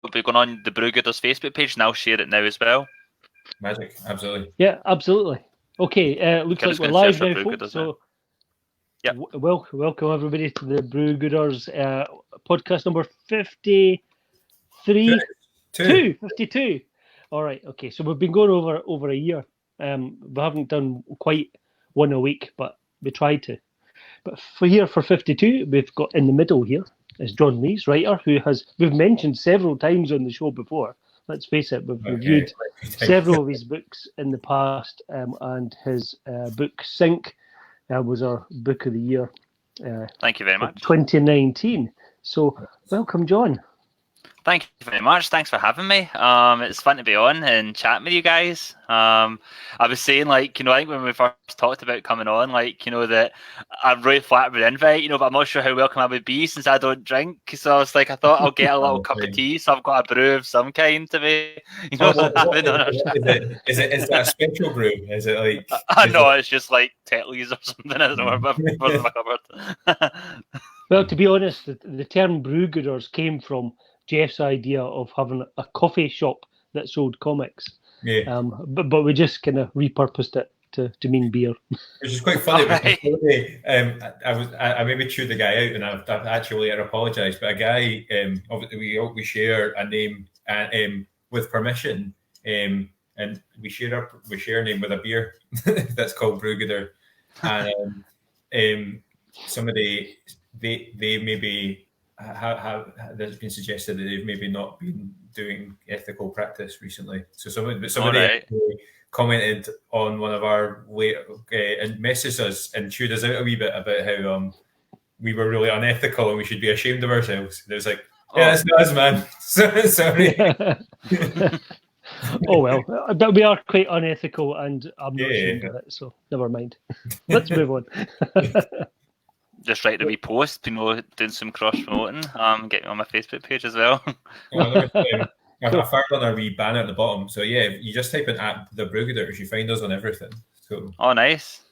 be going on the Brewgooders Facebook page, and I'll share it now as well. Magic, absolutely. Yeah, absolutely. Okay, looks like we're live now, folks. So, yep. Welcome everybody to the Brewgooders podcast number 53. 52. All right. Okay. So we've been going over a year. We haven't done quite one a week, but we tried to. But for 52, we've got in the middle here is John Lees, writer, we've mentioned several times on the show before. Let's face it, we've reviewed several of his books in the past, and his book Sync was our book of the year. Thank you very much. 2019. So welcome, John. Thank you very much. Thanks for having me. It's fun to be on and chatting with you guys. I was saying, I think when we first talked about coming on, that I'm really flattered with the invite, but I'm not sure how welcome I would be since I don't drink. So I was I thought I'll get a little cup of tea, so I've got a brew of some kind to be, Is that a special brew? Is it like? No, it's just like Tetley's or something. I don't know what's in my cupboard. Well, to be honest, the term Brewgooders came from Jeff's idea of having a coffee shop that sold comics. Yeah. But we just kind of repurposed it to mean beer. Which is quite funny. Right. I maybe chewed the guy out, and I've actually later apologised. But a guy, we share a name with permission, and we share a name with a beer that's called Brewgooder, and somebody they maybe. There's been suggested that they've maybe not been doing ethical practice recently. So somebody commented on one of our and messaged us and chewed us out a wee bit about how we were really unethical and we should be ashamed of ourselves. And it was like, that's not us, man. Sorry. Oh well, but we are quite unethical, and I'm not ashamed of it. So never mind. Let's move on. Just write a wee post, doing some cross promoting. Get me on my Facebook page as well. I fired on our wee banner at the bottom. So yeah, you just type in at the Brewgooders, you find us on everything. So nice.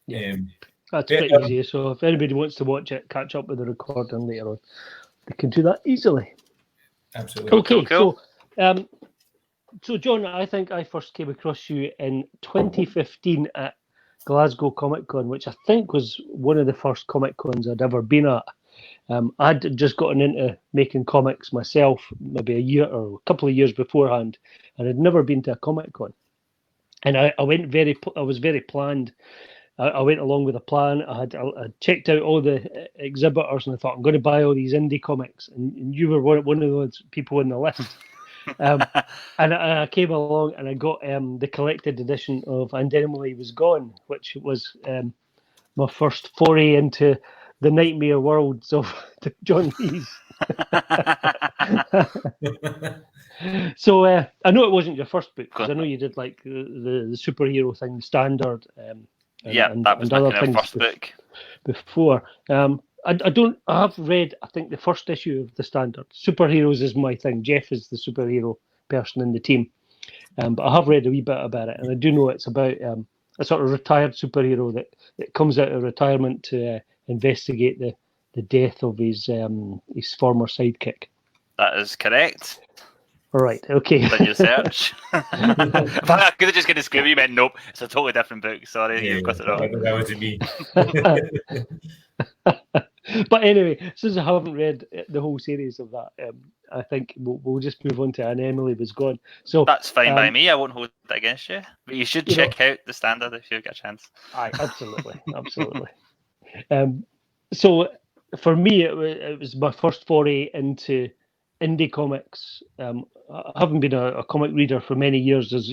That's pretty easy. So if anybody wants to watch it, catch up with the recording later on, they can do that easily. Absolutely. Okay, cool. So John, I think I first came across you in 2015 at Glasgow Comic Con, which I think was one of the first Comic Cons I'd ever been at. I'd just gotten into making comics myself, maybe a year or a couple of years beforehand, and I'd never been to a Comic Con. And I was very planned. I went along with a plan. I checked out all the exhibitors, and I thought, I'm going to buy all these indie comics. And you were one of those people on the list. And I came along and I got the collected edition of And Emily Was Gone, which was my first foray into the nightmare worlds of John Lees. So I know it wasn't your first book, because I know you did like the superhero thing, Standard. That was my first book before. I have read, I think, the first issue of the Standard. Superheroes is my thing. Jeff is the superhero person in the team. But I have read a wee bit about it, and I do know it's about a sort of retired superhero that comes out of retirement to investigate the death of his former sidekick. That is correct. All right, okay. Done your search. I could have just get a scoop. You meant nope. It's a totally different book. Sorry, you've got it wrong. That was me. But anyway, since I haven't read the whole series of that, I think we'll just move on to And Emily Was Gone. So that's fine by me. I won't hold that against you. But you should check out the Standard if you get a chance. Aye, absolutely. So for me, it was my first foray into indie comics. I haven't been a comic reader for many years, as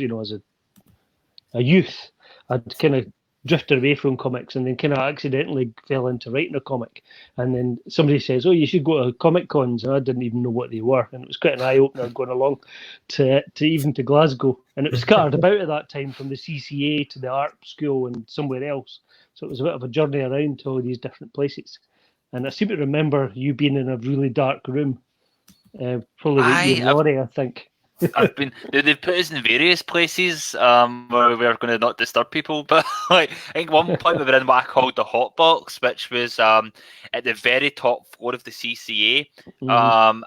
a youth. I'd kind of drifted away from comics, and then kind of accidentally fell into writing a comic. And then somebody says, "Oh, you should go to Comic Cons," and I didn't even know what they were. And it was quite an eye opener going along to Glasgow. And it was scattered about at that time, from the CCA to the art school and somewhere else. So it was a bit of a journey around to all these different places. And I seem to remember you being in a really dark room, probably with you and Laurie, I think. They've put us in various places where we're going to not disturb people, but like I think one point we were in what I called the hot box, which was at the very top floor of the CCA,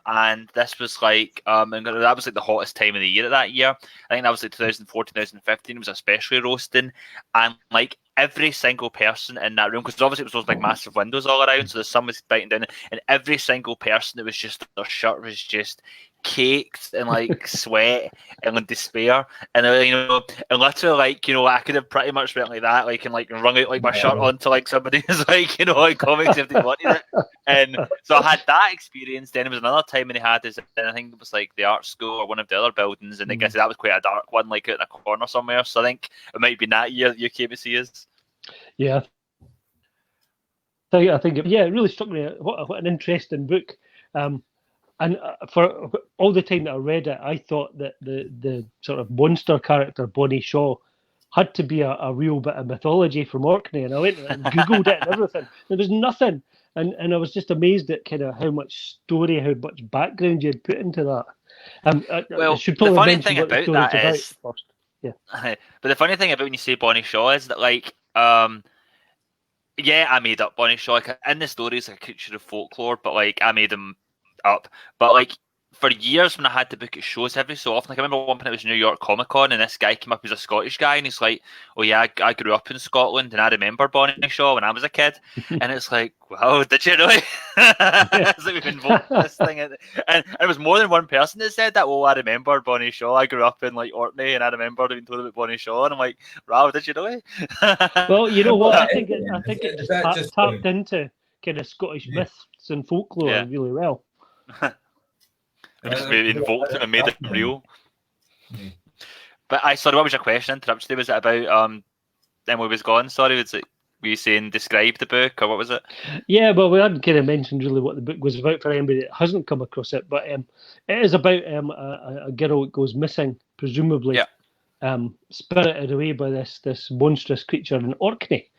and this was like and that was like the hottest time of the year that year. I think that was like 2014, 2015. It was especially roasting, and like every single person in that room, because obviously it was those big massive windows all around, so the sun was biting down, and every single person that was just their shirt was just caked in like sweat and in despair, and and literally like I could have pretty much went like that, like and like wrung out like my shirt onto like somebody's like like comics if they wanted it, and so I had that experience. Then there was another time when they had this, and I think it was like the art school or one of the other buildings, and I guess that was quite a dark one, like out in a corner somewhere. So I think it might be that year you came to see us. Yeah, I think it really struck me. What an interesting book. And for all the time that I read it, I thought that the sort of monster character, Bonnie Shaw, had to be a real bit of mythology from Orkney. And I went and Googled it and everything. There was nothing. And I was just amazed at kind of how much story, how much background you had put into that. Well, I should probably the funny mention thing what the about story's that about is, first. Yeah. But the funny thing about when you say Bonnie Shaw is that like yeah, I made up Bonnie Shaw. Like, in the stories, like a creature of folklore, but like I made them up. But like for years when I had to book at shows every so often, like I remember one point it was New York Comic Con, and this guy came up, he was a Scottish guy, and he's like, "Oh yeah, I grew up in Scotland, and I remember Bonnie Shaw when I was a kid." And it's like, "Wow, did you really?" It's like we've invoked this thing, and it was more than one person that said that. "Oh, I remember Bonnie Shaw. I grew up in like Orkney, and I remember being told about Bonnie Shaw." And I'm like, "Wow, did you really?" Well, you know what? I think it just tapped into kind of Scottish myths and folklore really well. Just maybe invoked it and made it real. But sorry, what was your question? Interrupted you. Was it about Emily Was Gone? Sorry, was it? Were you saying describe the book, or what was it? Yeah, well, we hadn't kind of mentioned really what the book was about for anybody that hasn't come across it, but it is about a girl that goes missing, presumably spirited away by this monstrous creature in Orkney,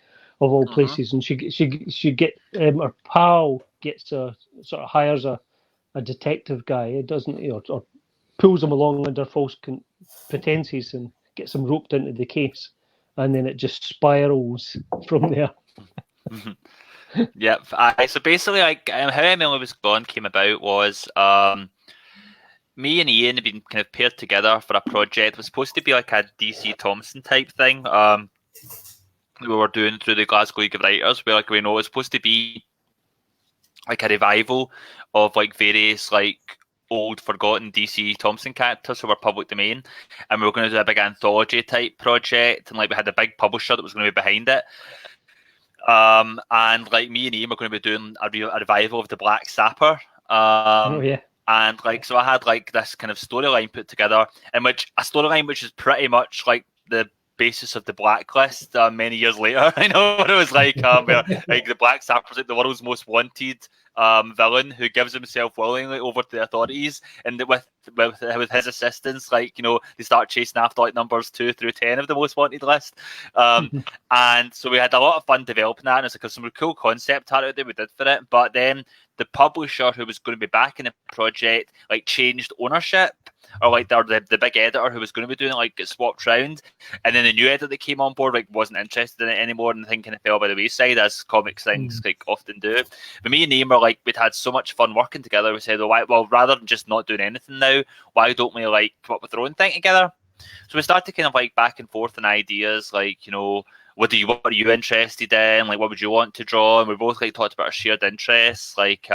of all places, and she get her pal gets a sort of hires a detective guy. It doesn't, or pulls him along under false pretenses and gets him roped into the case, and then it just spirals from there. Yep. So basically, like how Emily Was Gone came about was me and Ian had been kind of paired together for a project. It was supposed to be like a DC Thompson type thing. We were doing through the Glasgow League of Writers, where like we know it was supposed to be like a revival of like various like old forgotten DC Thompson characters who were public domain, and we were going to do a big anthology type project, and like we had a big publisher that was going to be behind it. And like me and Ian were going to be doing a revival of the Black Sapper. And like so I had like this kind of storyline put together, in which a storyline which is pretty much like the basis of the Blacklist many years later. I know what it was like, where like the Black Sapper's like the world's most wanted villain who gives himself willingly over to the authorities, and with his assistance, like they start chasing after like numbers 2 through 10 of the most wanted list. And so we had a lot of fun developing that, and it's like some cool concept art that we did for it. But then the publisher who was going to be backing the project like changed ownership, or like the big editor who was going to be doing it like get swapped around, and then the new editor that came on board like wasn't interested in it anymore, and the thing kind of fell by the wayside, as comics things like often do. But me and Ian were like, we'd had so much fun working together, we said, well, rather than just not doing anything now, why don't we like come up with our own thing together? So we started kind of like back and forth on ideas, like what are you interested in? Like, what would you want to draw? And we both like talked about our shared interests. Like,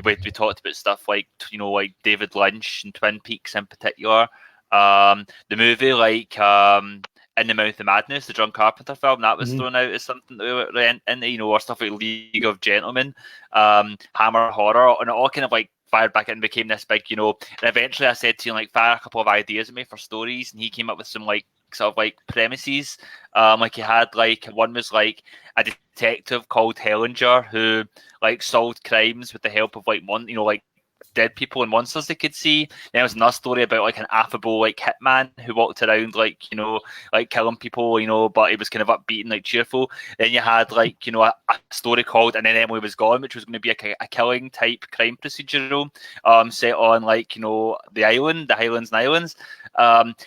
we talked about stuff like like David Lynch and Twin Peaks in particular. The movie like In the Mouth of Madness, the John Carpenter film, that was thrown out as something that we were into. Or stuff like League of Gentlemen, Hammer Horror, and it all kind of like fired back in and became this big, and eventually I said to him, like, fire a couple of ideas at me for stories, and he came up with some like sort of like premises. Like he had like one was like a detective called Hellinger who like solved crimes with the help of like like dead people and monsters they could see. Then there was another story about like an affable like hitman who walked around like, you know, like killing people, you know, but he was kind of upbeat and like cheerful. Then you had like, you know, a story called And Then Emily Was Gone, which was going to be a killing type crime procedural set on like, you know, the Highlands and Islands.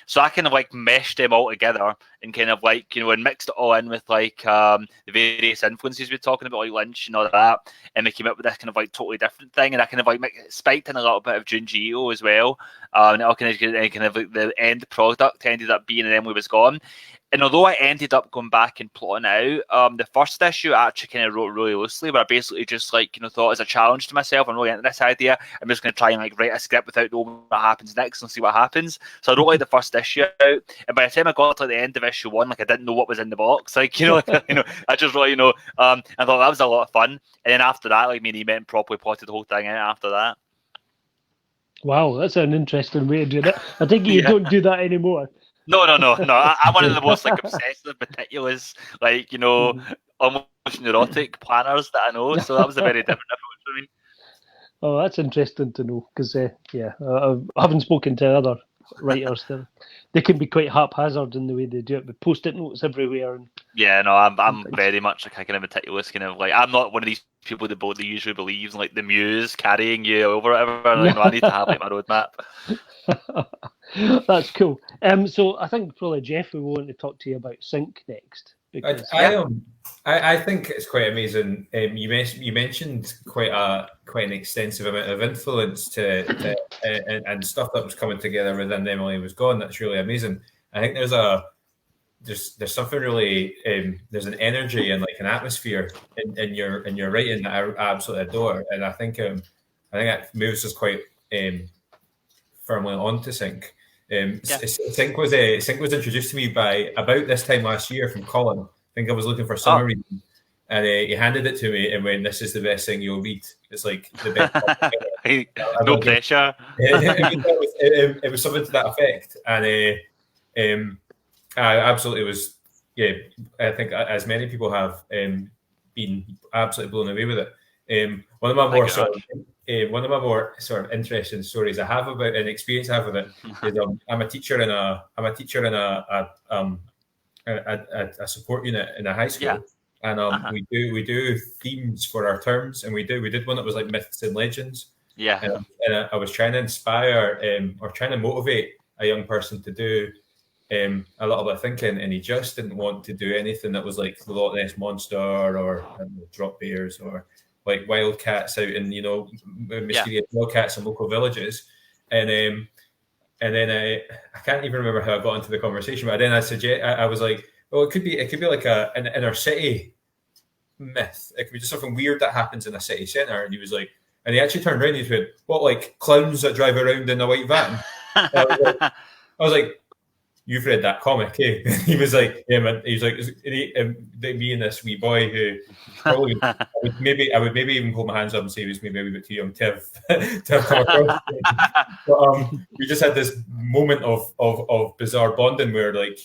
So I kind of like meshed them all together and kind of like, you know, and mixed it all in with like the various influences we're talking about, like Lynch and all that, and we came up with this kind of like totally different thing. And I kind of like spiked in a little bit of Junji Ito as well, and it all kind of like the end product ended up being And Emily Was Gone. And although I ended up going back and plotting out, the first issue I actually kind of wrote really loosely, where I basically just like, you know, thought as a challenge to myself, I'm really into this idea. I'm just going to try and like write a script without knowing what happens next and see what happens. So I wrote like the first issue out, and by the time I got to like the end of issue 1, like I didn't know what was in the box. Like, you know, I just really, you know, I thought that was a lot of fun. And then after that, like me and he met and properly plotted the whole thing out after that. Wow, that's an interesting way of doing it. I think you don't do that anymore. No. I'm one of the most like obsessive, meticulous, like, you know, almost neurotic planners that I know. So that was a very different approach for me. Oh, that's interesting to know because, I haven't spoken to other writers. They can be quite haphazard in the way they do it, with post-it notes everywhere. And yeah, no, I'm very much like a kind of meticulous kind of like. I'm not one of these people that usually believes in like the muse carrying you over whatever. Like, no, I need to have like my roadmap. That's cool. So I think probably Jeff will want to talk to you about Sync next. Because, I think it's quite amazing. You mentioned quite an extensive amount of influence to and stuff that was coming together within Emily Was Gone. That's really amazing. I think there's something really there's an energy and like an atmosphere in your writing that I absolutely adore, and I think that moves us quite firmly onto Sync. Sync was introduced to me by about this time last year from Colin. I think I was looking for summer reading, and he handed it to me and went, "This is the best thing you'll read." It's like the best. No pressure. It was something to that effect, and I absolutely was. Yeah, I think as many people have been absolutely blown away with it. One of my more sort of interesting stories I have about an experience I have with it is I'm a teacher in a support unit in a high school, and we do themes for our terms, and we did one that was like myths and legends. And I was trying to inspire or trying to motivate a young person to do a little bit of thinking, and he just didn't want to do anything that was like the Loch Ness Monster or drop bears or like wildcats out in, you know, mysterious wildcats in local villages. And then I can't even remember how I got into the conversation, but then I was like, well, it could be like an inner city myth. It could be just something weird that happens in a city centre. And he was like, and he actually turned around and he said, "What, like clowns that drive around in a white van?" I was like, "You've read that comic, eh?" He was like, "Yeah, man." He was like, "Me and this wee boy who probably I would maybe even hold my hands up and say he was maybe a bit too young to have come across." But we just had this moment of bizarre bonding where like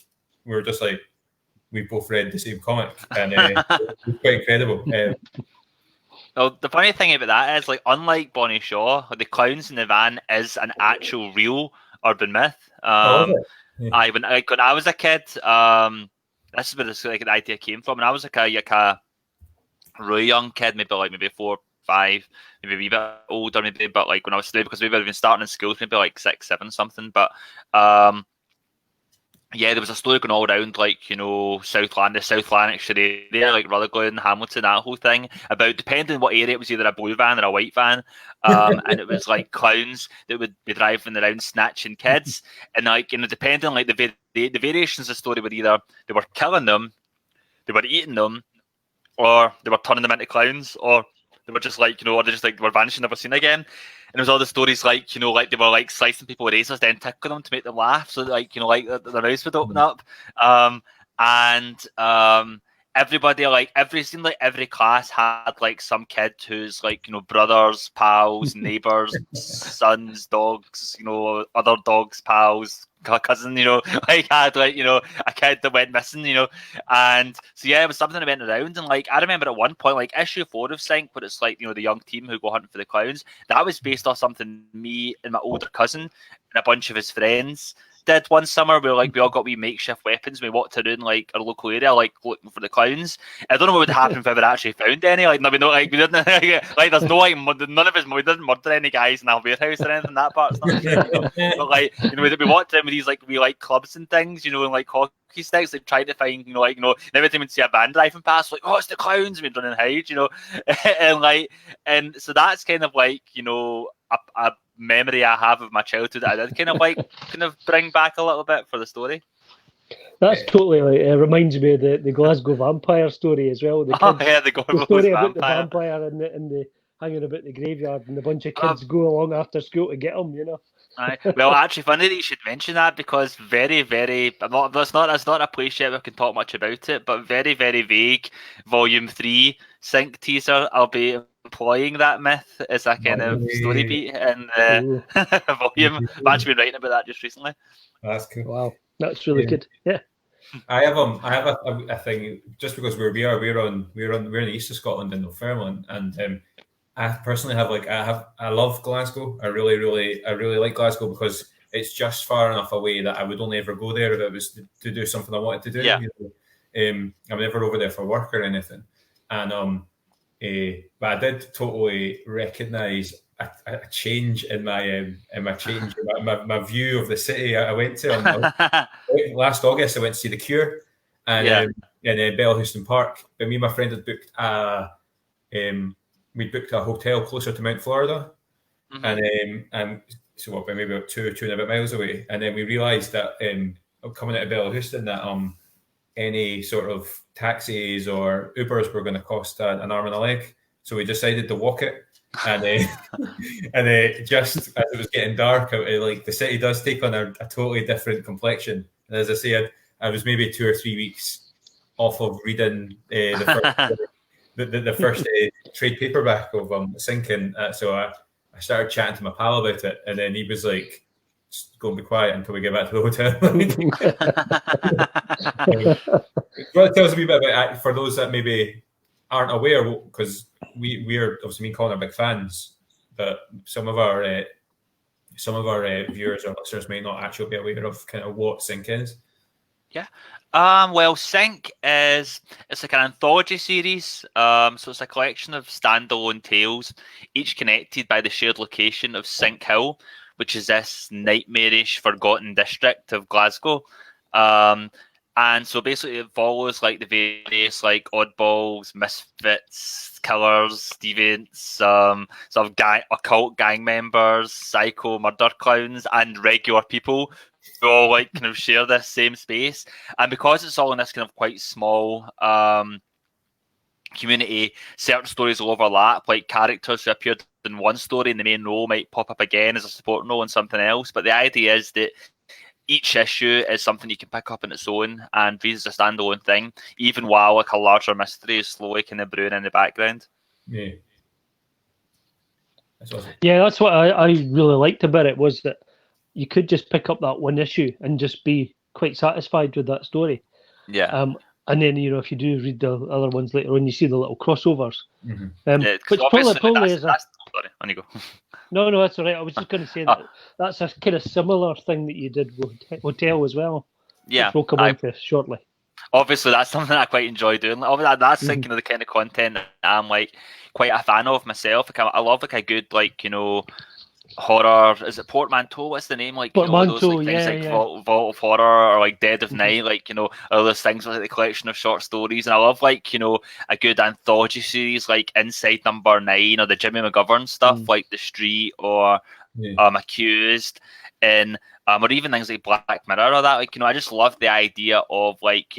we were just like we both read the same comic, and it was quite incredible. Well, the funny thing about that is, like, unlike Bonnie Shaw, the clowns in the van is an actual real urban myth. When I was a kid, this is where this like the idea came from. And I was like a really young kid, maybe 4, 5, maybe a wee bit older, maybe. But like when I was still, because maybe I'd been starting in school, maybe like 6, 7 something. But yeah, there was a story going all around, like, you know, the South Lanarkshire area, like Rutherglen, Hamilton, that whole thing, about, depending on what area, it was either a blue van or a white van, and it was like clowns that would be driving around snatching kids, and like, you know, depending on like the variations of the story were either they were killing them, they were eating them, or they were turning them into clowns, or they were just like, you know, or they were vanishing, never seen again. And there was all the stories like, you know, like they were like slicing people with razors, then tickling them to make them laugh. So like, you know, like the mouth would open up. Everybody, like every class had like some kid who's like, you know, brothers, pals, neighbors, sons, dogs, you know, other dogs, pals, cousin, like had like a kid that went missing, and so yeah, it was something that went around, and like I remember at one point, like issue 4 of Sync, where it's like the young team who go hunting for the clowns. That was based off something me and my older cousin and a bunch of his friends did one summer, where like we all got wee makeshift weapons. We walked around like our local area, like looking for the clowns. I don't know what would happen if we ever actually found any. Like, no, we know, like we didn't. Like, there's no like none of us. We didn't murder any guys in our warehouse or anything. That part's not true. But like, we walked around with these like clubs and things, and like hockey sticks, like trying to find, and every time we'd see a van driving past, like, oh, it's the clowns, and we'd run and hide, and so that's kind of like, a memory I have of my childhood that I did kind of bring back a little bit for the story. That's totally like, it reminds me of the Glasgow vampire story as well. The story about the vampire and the hanging about the graveyard, and a bunch of kids go along after school to get him. Well, actually, funny that you should mention that, because very, very. That's not a place yet. We can talk much about it, but very, very vague. Volume 3 Sync teaser. I'll be employing that myth as a kind of story beat in the volume. I've actually been writing about that just recently. That's cool. Wow, that's really good. Yeah. I have a thing, just because we're in the east of Scotland in Northumberland, and I personally have I love Glasgow. I really like Glasgow, because it's just far enough away that I would only ever go there if it was to do something I wanted to do. Yeah. I'm never over there for work or anything, and but I did totally recognise a change in my view of the city. I went to last August. I went to see The Cure, and in Bellhouston Park. But me and my friend had booked we booked a hotel closer to Mount Florida, and so maybe about two and a bit miles away. And then we realised that coming out of Bellhouston that any sort of taxis or Ubers were going to cost an arm and a leg. So we decided to walk it. And just as it was getting dark, like the city does take on a totally different complexion. And as I said, I was maybe 2 or 3 weeks off of reading the first trade paperback of Sinking. So I started chatting to my pal about it, and then he was like, "Just go and be quiet until we get back to the hotel." Well, it tells me a bit about, for those that maybe aren't aware, because we're obviously, me and Colin are big fans, but some of our viewers or listeners may not actually be aware of kind of what Sync is. Yeah. Well, Sync it's like an anthology series. So it's a collection of standalone tales, each connected by the shared location of Sync Hill, which is this nightmarish forgotten district of Glasgow. And so basically it follows like the various like oddballs, misfits, killers, deviants, sort of occult gang members, psycho murder clowns, and regular people who all like kind of share this same space. And because it's all in this kind of quite small community, certain stories will overlap. Like characters who appeared in one story in the main role might pop up again as a supporting role in something else. But the idea is that each issue is something you can pick up on its own and read as a standalone thing, even while like a larger mystery is slowly kind of brewing in the background. Yeah. That's awesome. Yeah, that's what I really liked about it, was that you could just pick up that one issue and just be quite satisfied with that story. Yeah. And then, if you do read the other ones later on, you see the little crossovers. Mm-hmm. Which probably is sorry, on you go. No, that's all right. I was just going to say that that's a kind of similar thing that you did with Hotell as well. Yeah. Which we'll come on to shortly. Obviously, that's something I quite enjoy doing. That's like, the kind of content that I'm like quite a fan of myself. Like, I love like a good horror. Is it portmanteau? What's the name? Like, portmanteau, those like, things like Vault of Horror or like Dead of Night. Like, all those things like the collection of short stories. And I love like a good anthology series like Inside Number 9 or the Jimmy McGovern stuff like The Street or Accused, and or even things like Black Mirror or that. Like, I just love the idea of like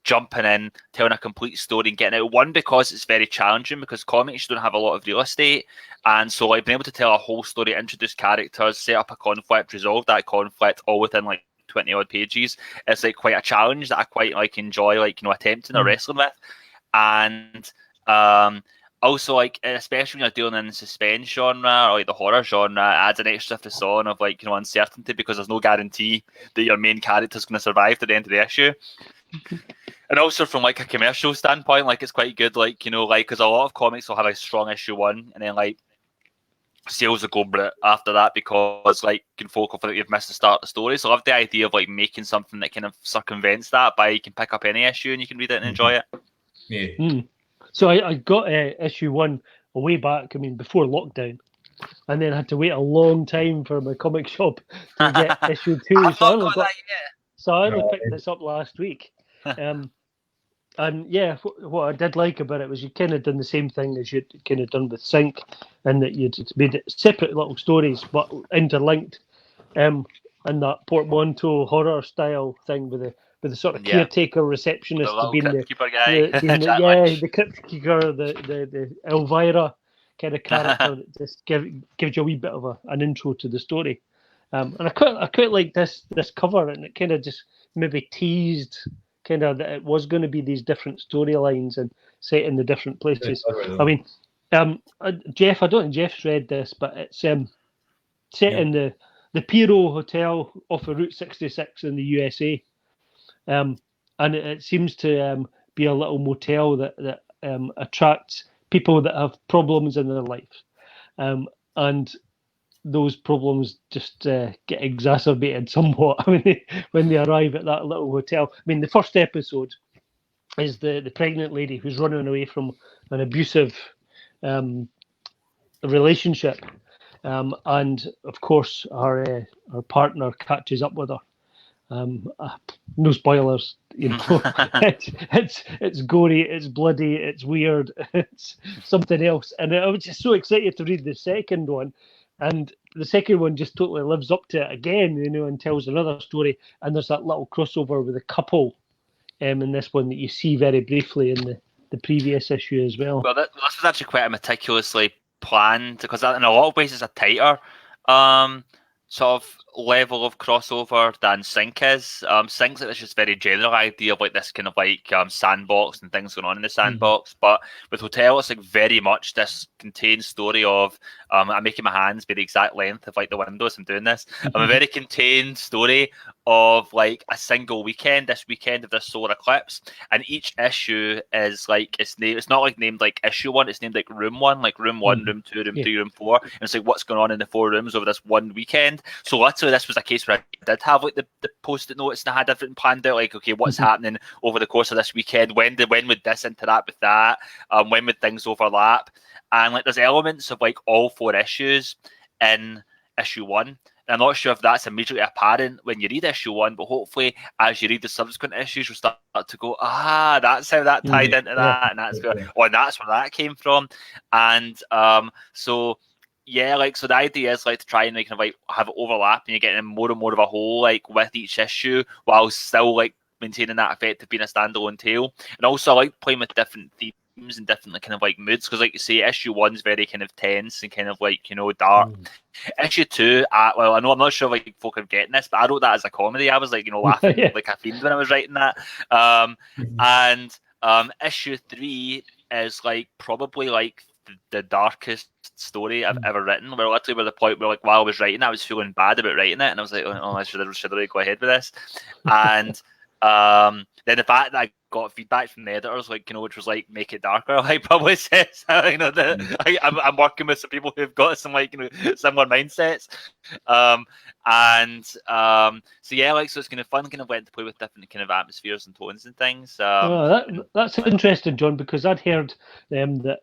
jumping in, telling a complete story and getting out. One, because it's very challenging, because comics don't have a lot of real estate. And so like being able to tell a whole story, introduce characters, set up a conflict, resolve that conflict all within like 20 odd pages, it's like quite a challenge that I quite like enjoy, like, attempting or wrestling with. And also, like, especially when you're dealing in the suspense genre or like the horror genre, it adds an extra facade of, like, uncertainty, because there's no guarantee that your main character's going to survive to the end of the issue. And also from like a commercial standpoint, like, it's quite good, like, like, because a lot of comics will have a strong issue 1, and then like sales will go after that, because like folk will feel like you've missed the start of the story. So I love the idea of like making something that kind of circumvents that by you can pick up any issue and you can read it and enjoy it. Yeah. So I got issue 1 a way back, before lockdown, and then I had to wait a long time for my comic shop to get issue 2. I've not got that yet. So I only picked this up last week. And yeah, what I did like about it was you kind of done the same thing as you'd kind of done with Sync, and that you'd made it separate little stories but interlinked, and that portmanteau horror style thing with the sort of caretaker receptionist being the crypt keeper, the Elvira kind of character that just gives you a wee bit of an intro to the story. And I quite like this cover, and it kind of just maybe teased kind of that it was going to be these different storylines and set in the different places. Jeff, I don't think Jeff's read this, but it's set in the Piro Hotel off of Route 66 in the USA, and it seems to be a little motel that attracts people that have problems in their life, and those problems just get exacerbated somewhat when they arrive at that little hotel. The first episode is the pregnant lady who's running away from an abusive relationship, and of course her partner catches up with her. No spoilers, it's gory, it's bloody, it's weird, it's something else, and I was just so excited to read the second one. And the second one just totally lives up to it again, and tells another story. And there's that little crossover with a couple in this one that you see very briefly in the previous issue as well. Well, this was actually quite a meticulously planned, because in a lot of ways it's a tighter sort of level of crossover than Sync is. Sync's like this just very general idea of like this kind of like sandbox and things going on in the sandbox, but with Hotell it's like very much this contained story of I'm making my hands be the exact length of like the windows I'm doing this. A very contained story of like a single weekend, this weekend of this solar eclipse, and each issue is like it's not like named like issue 1, it's named like room 1, like room 1, room 2, room 3, room 4, and it's like what's going on in the 4 rooms over this one weekend. So literally this was a case where I did have like the post-it notes, and I had everything planned out, like, okay, what's happening over the course of this weekend, when would this interact with that, when would things overlap, and like there's elements of like all 4 issues in issue 1. And I'm not sure if that's immediately apparent when you read issue 1, but hopefully as you read the subsequent issues, you'll start to go, that's how that tied into that, and that's where, that's where that came from. And so the idea is like to try and kind of like have it overlap, and you're getting more and more of a whole like with each issue, while still like maintaining that effect of being a standalone tale. And also I like playing with different themes and different kind of like moods, because like you say, issue 1's very kind of tense and kind of like dark. Issue 2, well, I know I'm not sure like folk are getting this, but I wrote that as a comedy. I was like laughing like a fiend when I was writing that. And issue 3 is like probably like the darkest story I've ever written. We're literally at the point where like while I was writing, I was feeling bad about writing it, and I was like, I should I go ahead with this? And then the fact that I got feedback from the editors, like which was like make it darker, like probably says that I'm working with some people who've got some like similar mindsets, so yeah, like so it's kind of fun, kind of went to play with different kind of atmospheres and tones and things. That's interesting, John, because I'd heard that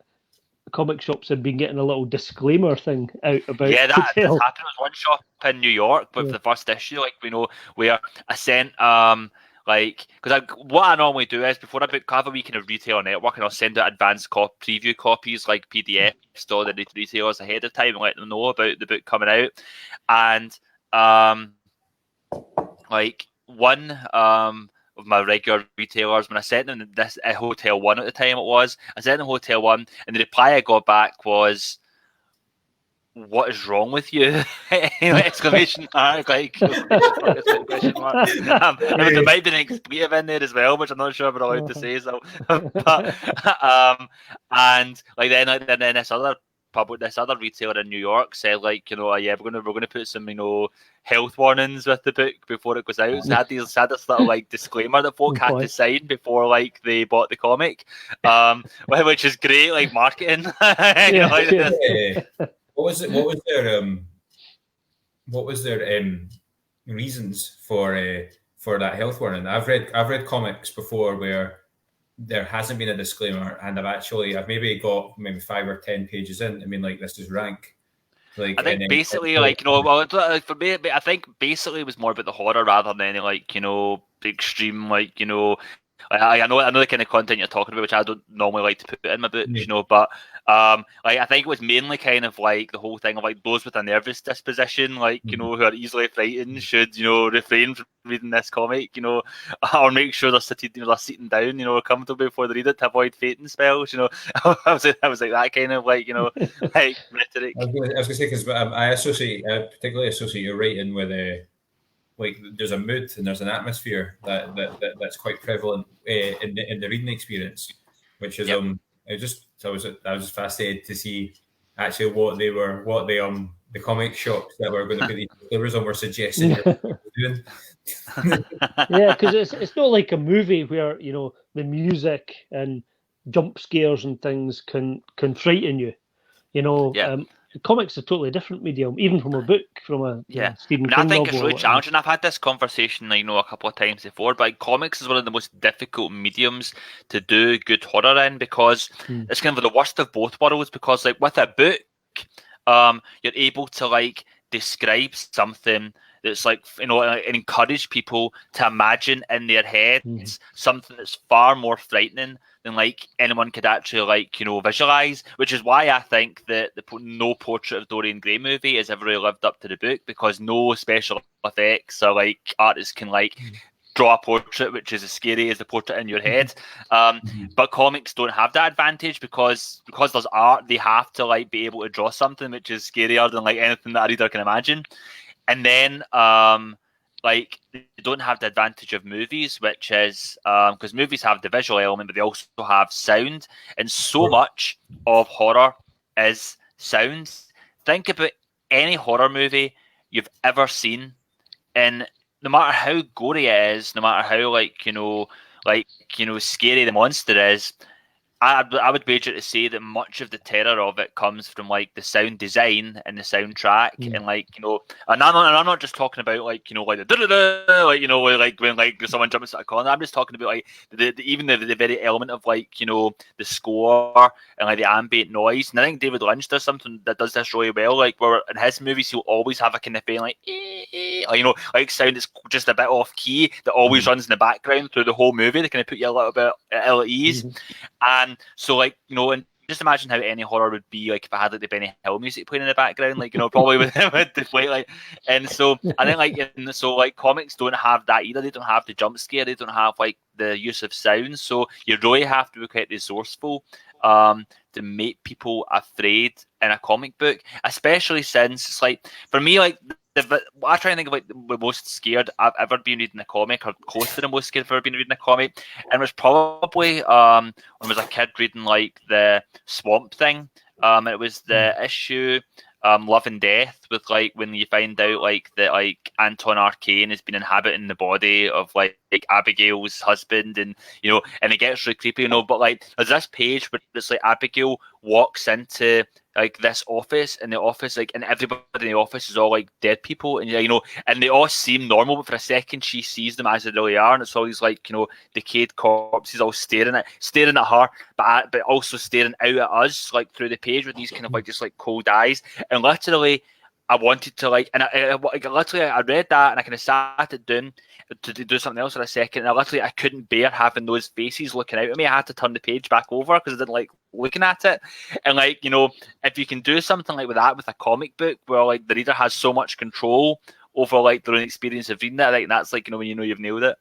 comic shops had been getting a little disclaimer thing out about that happened. There was one shop in New York with the first issue, like where I sent because what I normally do is before I have a wee kind of retail network, and I'll send out advanced preview copies like PDFs to all the retailers ahead of time and let them know about the book coming out. And like one of my regular retailers, when I sent them this Hotell 1 at the time, I sent them Hotell 1, and the reply I got back was, what is wrong with you? Exclamation mark, like, question mark. I mean, there might be an expletive in there as well, which I'm not sure if we're allowed to say, so, but, and, like, then this other retailer in New York said, like, yeah, we're gonna put some, health warnings with the book before it goes out. So had this little like disclaimer that folk had to sign before like they bought the comic, which is great, like marketing. What was their reasons for that health warning? I've read comics before where there hasn't been a disclaimer, and I've maybe got 5 or 10 pages in. I mean, like, this is rank. Like, I think basically, like, for me, I think basically it was more about the horror rather than any, like, the extreme, like, I know the kind of content you're talking about, which I don't normally like to put in my books, but like, I think it was mainly kind of like the whole thing of like those with a nervous disposition, like, who are easily frightened should, refrain from reading this comic, or make sure they're sitting down, comfortably before they read it to avoid fainting spells, I was like that kind of like, like rhetoric. I was going to say, because I particularly associate your writing with like, there's a mood and there's an atmosphere that's quite prevalent in the reading experience, which is I was just fascinated to see actually what the comic shops that were going to put these flavors on were suggesting doing. Yeah, because it's not like a movie where the music and jump scares and things can frighten you. Comics are a totally different medium, even from a book, from a Stephen King I think novel. It's really challenging. I've had this conversation, a couple of times before, but comics is one of the most difficult mediums to do good horror in, because it's kind of the worst of both worlds. Because like with a book, you're able to like describe something that's like, encourage people to imagine in their heads something that's far more frightening than like anyone could actually like, visualize, which is why I think that no Portrait of Dorian Gray movie has ever really lived up to the book, because no special effects or like artists can like draw a portrait which is as scary as the portrait in your head. But comics don't have that advantage, because there's art, they have to like be able to draw something which is scarier than like anything that a reader can imagine. And then like, they don't have the advantage of movies, which is because movies have the visual element, but they also have sound, and so much of horror is sound. Think about any horror movie you've ever seen, and no matter how gory it is, no matter how scary the monster is, I would wager to say that much of the terror of it comes from like the sound design and the soundtrack, and like and I'm not just talking about like like the like when like someone jumps at a corner. I'm just talking about like even the very element of like the score and like the ambient noise. And I think David Lynch does something that does this really well. Like, where in his movies he'll always have a kind of thing like like sound that's just a bit off key that always runs in the background through the whole movie. They kind of put you a little bit ill at ease. And so, like, and just imagine how any horror would be like if I had like the Benny Hill music playing in the background, like probably would deflate. Like, and so I think like comics don't have that either. They don't have the jump scare. They don't have like the use of sound. So you really have to be quite resourceful to make people afraid in a comic book, especially since it's like, for me, like I try and think of like the most scared I've ever been reading a comic, or close to the most scared I've ever been reading a comic, and it was probably when I was a kid reading like the Swamp Thing. It was the issue Love and Death, with like when you find out like that like Anton Arcane has been inhabiting the body of like Abigail's husband, and and it gets really creepy, but like there's this page where it's like Abigail walks into like this office, and the office, like, and everybody in the office is all like dead people, and and they all seem normal, but for a second she sees them as they really are, and it's all these like decayed corpses all staring at her, but also staring out at us like through the page with these kind of like just like cold eyes. And literally I wanted to like, and I read that and I kind of sat it down to do something else for a second, and I couldn't bear having those faces looking out at me. I had to turn the page back over because I didn't like looking at it. And like, if you can do something like with that with a comic book, where like the reader has so much control over like their own experience of reading it, like that's like when you've nailed it.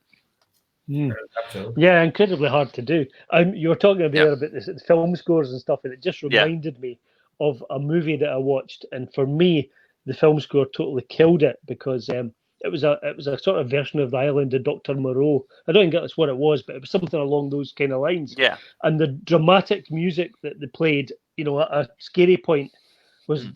Yeah, incredibly hard to do. You were talking about about the film scores and stuff, and it just reminded me of a movie that I watched, and for me, the film score totally killed it because it was a sort of version of the Island of Dr. Moreau. I don't think that's what it was, but it was something along those kind of lines. Yeah. And the dramatic music that they played, at a scary point, was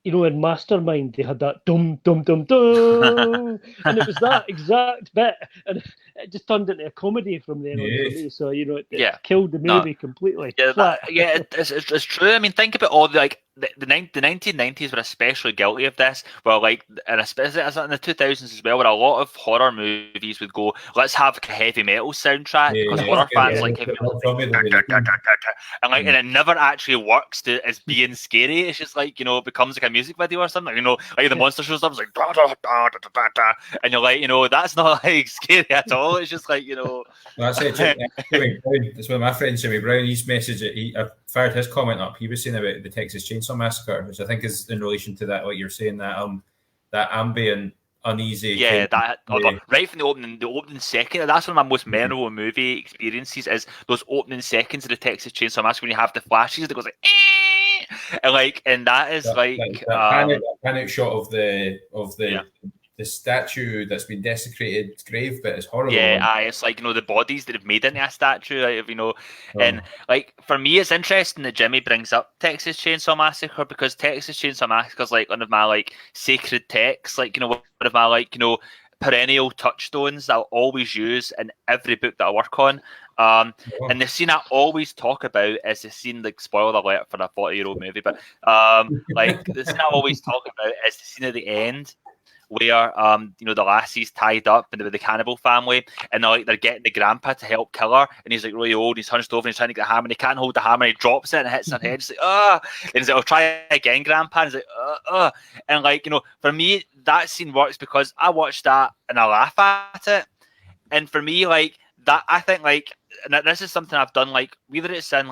in Mastermind they had that dum dum dum dum, and it was that exact bit, and it just turned into a comedy from then on for me. So it killed the movie completely. Yeah, it's true. I mean, think about all the the 1990s were especially guilty of this. Well, and especially in the 2000s as well, where a lot of horror movies would go, let's have a heavy metal soundtrack because horror fans like heavy metal, and it never actually works as being scary. It's just it becomes like a music video or something. The monster shows up, it's like da, da, da, da, da, da, and you're like, that's not scary at all. It's just That's it. That's one of my friends, Jimmy Brown. He's messaged it. I fired his comment up. He was saying about the Texas Chainsaw Massacre, which I think is in relation to that. What you're saying, that ambient, uneasy. Yeah, right from the opening second. That's one of my most memorable movie experiences. Is those opening seconds of the Texas Chainsaw Massacre when you have the flashes that goes and that is that panic shot of the statue that's been desecrated grave bit is horrible. Yeah, it's the bodies that have made into a statue, and for me, it's interesting that Jimmy brings up Texas Chainsaw Massacre because Texas Chainsaw Massacre is one of my sacred texts, one of my perennial touchstones that I'll always use in every book that I work on. And the scene I always talk about is the scene, spoiler alert for a 40-year-old movie, but the scene I always talk about is the scene at the end where the lassie's tied up and with the cannibal family, and they're getting the grandpa to help kill her, and he's really old, he's hunched over and he's trying to get a hammer and he can't hold the hammer, he drops it and it hits her head. He's and he's I'll try again, grandpa, and he's and for me that scene works because I watch that and I laugh at it, and for me that I think and this is something I've done whether it's in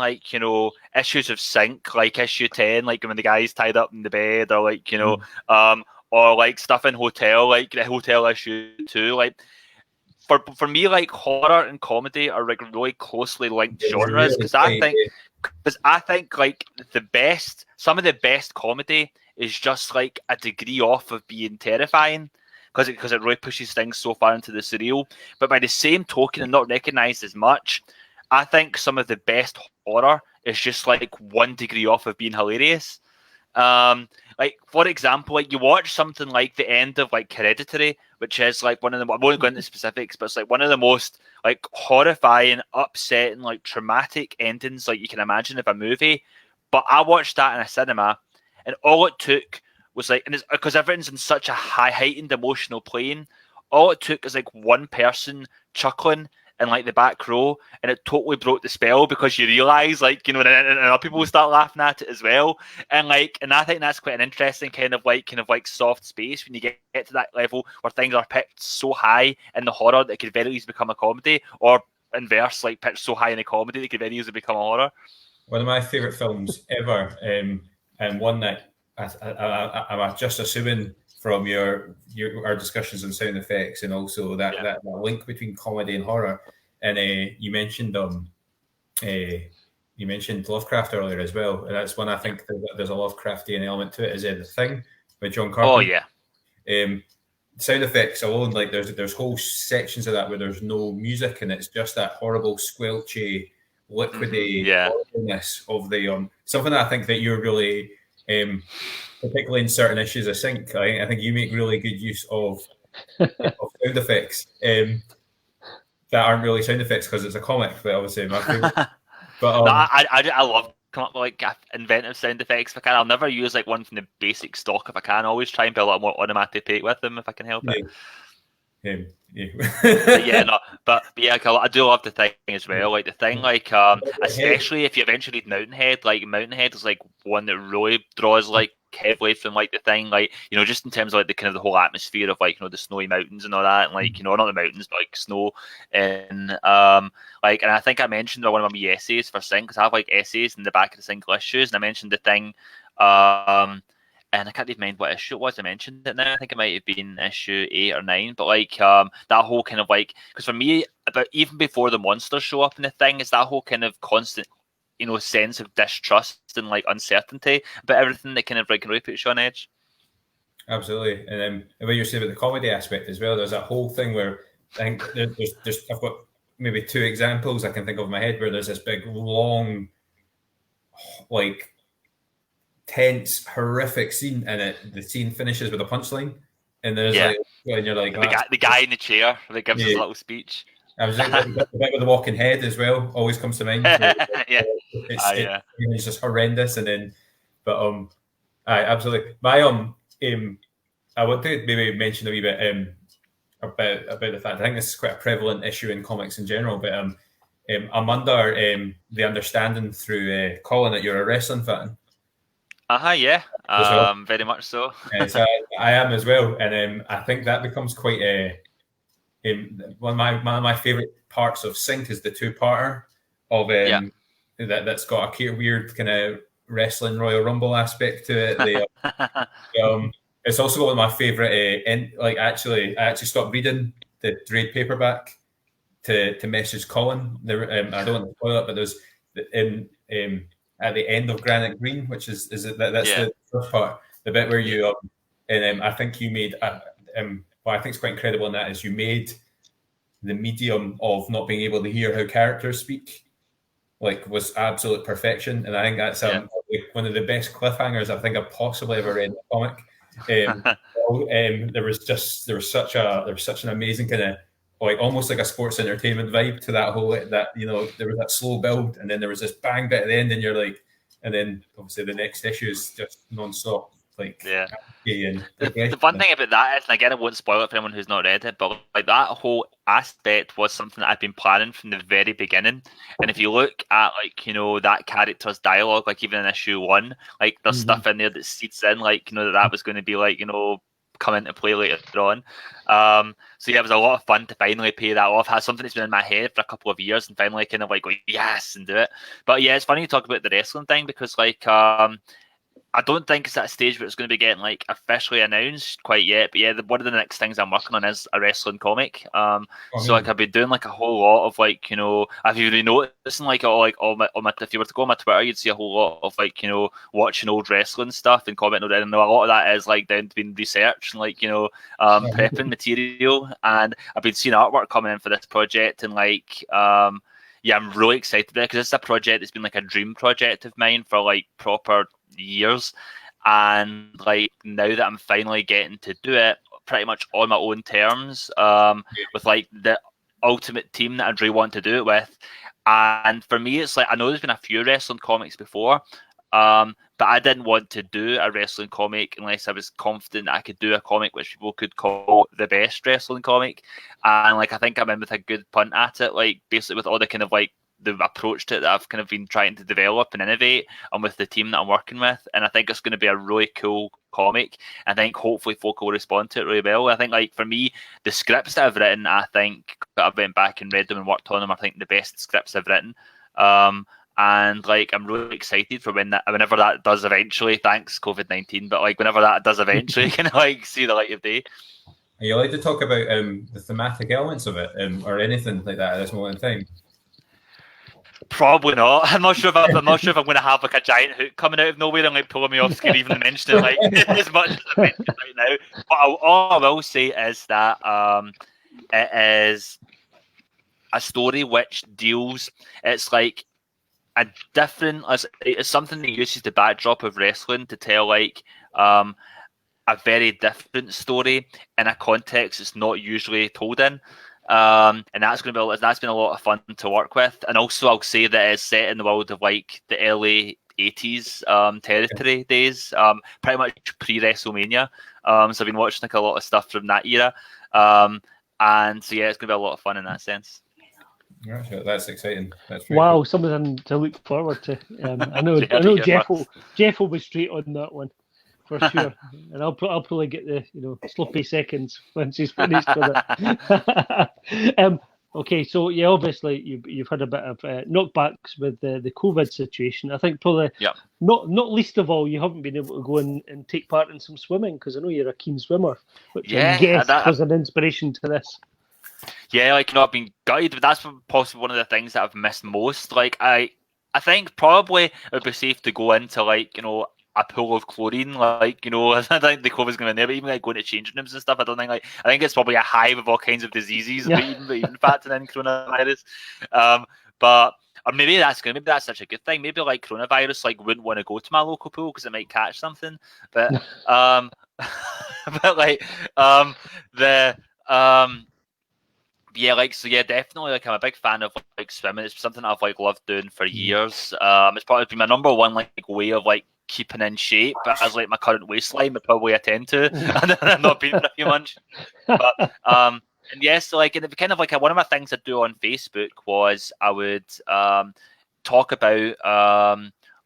issues of Sync, issue 10, when the guy's tied up in the bed, or or stuff in Hotell, the Hotell issue 2. For me, horror and comedy are really closely linked genres because I think some of the best comedy is just a degree off of being terrifying because it really pushes things so far into the surreal. But by the same token, and not recognised as much, I think some of the best horror is just 1 degree off of being hilarious. For example, you watch something like the end of Hereditary, which is one of the, I won't go into specifics, but it's one of the most horrifying, upsetting, traumatic endings you can imagine of a movie. But I watched that in a cinema, and all it took was and it's because everything's in such a heightened emotional plane. All it took is one person chuckling in the back row, and it totally broke the spell because you realise and other people start laughing at it as well, and and I think that's quite an interesting kind of soft space when you get to that level where things are pitched so high in the horror that it could very easily become a comedy, or inverse, pitched so high in a comedy that it could very easily become a horror. One of my favourite films ever, and one that I'm just assuming from our discussions on sound effects, and also that link between comedy and horror. And you mentioned Lovecraft earlier as well, and that's one I think there's a Lovecraftian element to it. Is The Thing with John Carpenter? Oh yeah. Sound effects alone, there's whole sections of that where there's no music, and it's just that horrible squelchy, liquidy horribleness of the something that I think that you're really particularly in certain issues of Sync, I think you make really good use of sound effects that aren't really sound effects because it's a comic, but obviously my favorite. But I love coming up with inventive sound effects if I can. I'll never use one from the basic stock if I can. I always try and be a lot more onomatopoeic with them if I can help it. I do love The Thing as well. The Thing, especially if you eventually read Mountainhead. Mountainhead is one that really draws heavily from The Thing. Just in terms of the kind of the whole atmosphere of the snowy mountains and all that, and not the mountains but snow, and and I think I mentioned one of my essays for Sync because I have essays in the back of the Sync issues, and I mentioned The Thing. And I can't even mind what issue it was. I mentioned it now. I think it might have been issue 8 or 9. But that whole kind of because for me, about even before the monsters show up in The Thing, is that whole kind of constant sense of distrust and like uncertainty about everything that kind of like really puts you on edge. Absolutely, and what you're saying about the comedy aspect as well. There's that whole thing where I think there's I've got maybe 2 examples I can think of in my head where there's this big long, like tense, horrific scene, and the scene finishes with a punchline, and there's like, and you're like, the guy in the chair that gives his little speech. I was like, the bit with the walking head as well always comes to mind. It's just horrendous, and then, but absolutely. My I want to maybe mention a wee bit about the fact I think this is quite a prevalent issue in comics in general, but I'm under the understanding through Colin that you're a wrestling fan. Very much so. So I am as well, and I think that becomes quite one of my favorite parts of Sync is the 2-parter of that's got a weird kind of wrestling Royal Rumble aspect to it. It's also one of my favorite. I actually stopped reading the trade paperback to message Colin. I don't want to spoil it, but there's at the end of Granite Green, which is the first part, the bit where you I think you made what I think is quite incredible in that is you made the medium of not being able to hear how characters speak was absolute perfection, and I think that's one of the best cliffhangers I think I've possibly ever read in a comic. There was such an amazing kind of almost like a sports entertainment vibe to that whole there was that slow build, and then there was this bang bit at the end, and you're like, and then obviously the next issue is just non-stop. The fun thing about that is, and again, I won't spoil it for anyone who's not read it, but like that whole aspect was something that I've been planning from the very beginning. And if you look at that character's dialogue, like even in issue 1, like there's stuff in there that seeds in, that was going to be come into play later on. So it was a lot of fun to finally pay that off. Had something that's been in my head for a couple of years, and finally kind of go yes and do it. But it's funny you talk about the wrestling thing, because I don't think it's at a stage where it's going to be getting officially announced quite yet. But one of the next things I'm working on is a wrestling comic. So I've been doing a whole lot of I've even noticing if you were to go on my Twitter, you'd see a whole lot of watching old wrestling stuff and commenting on it. And a lot of that is down to being research and prepping material. And I've been seeing artwork coming in for this project, and I'm really excited about it, because it's a project that's been a dream project of mine for proper years, and now that I'm finally getting to do it pretty much on my own terms, with the ultimate team that I really want to do it with. And for me, it's I know there's been a few wrestling comics before, but I didn't want to do a wrestling comic unless I was confident that I could do a comic which people could call the best wrestling comic. And I think I'm in with a good punt at it, basically with all the kind of the approach to it that I've kind of been trying to develop and innovate, and with the team that I'm working with. And I think it's going to be a really cool comic. I think hopefully folk will respond to it really well. I think for me, the scripts that I've written, I think that I've went back and read them and worked on them, I think the best scripts I've written. And I'm really excited for whenever that does eventually, thanks COVID-19, but whenever that does eventually kind of see the light of day. Are you allowed to talk about the thematic elements of it, or anything like that at this moment in time? Probably not. I'm not sure if I'm going to have a giant hook coming out of nowhere and pulling me off screen, even mentioning as much as I mentioned right now. But all I will say is that it is a story which deals. It's a different. It's something that uses the backdrop of wrestling to tell a very different story in a context it's not usually told in. And that's been a lot of fun to work with. And also I'll say that it's set in the world of the early 80s territory days, pretty much pre-WrestleMania. So I've been watching a lot of stuff from that era. And so it's gonna be a lot of fun in that sense. That's exciting. That's cool. Something to look forward to. I know Jeff will be straight on that one for sure, and I'll probably get the sloppy seconds once he's finished with it. Okay, so obviously you've had a bit of knockbacks with the COVID situation. I think probably not least of all, you haven't been able to go and take part in some swimming, because I know you're a keen swimmer, which I guess was an inspiration to this. Yeah, I've been gutted, but that's possibly one of the things that I've missed most. I I think probably it would be safe to go into like, a pool of chlorine, like, I think the COVID's going to be there, but even like going to changing rooms and stuff, I think it's probably a hive of all kinds of diseases, but even factoring in coronavirus. But or maybe that's such a good thing. Maybe like coronavirus, like wouldn't want to go to my local pool because it might catch something. But but like the yeah, definitely. Like, I'm a big fan of like swimming. It's something I've like loved doing for years. It's probably been my number one like way of like keeping in shape. But as like my current waistline would probably attend to, and I've not been for a few months. But and yes, so, like, and it kind of like one of my things I do on Facebook was I would talk about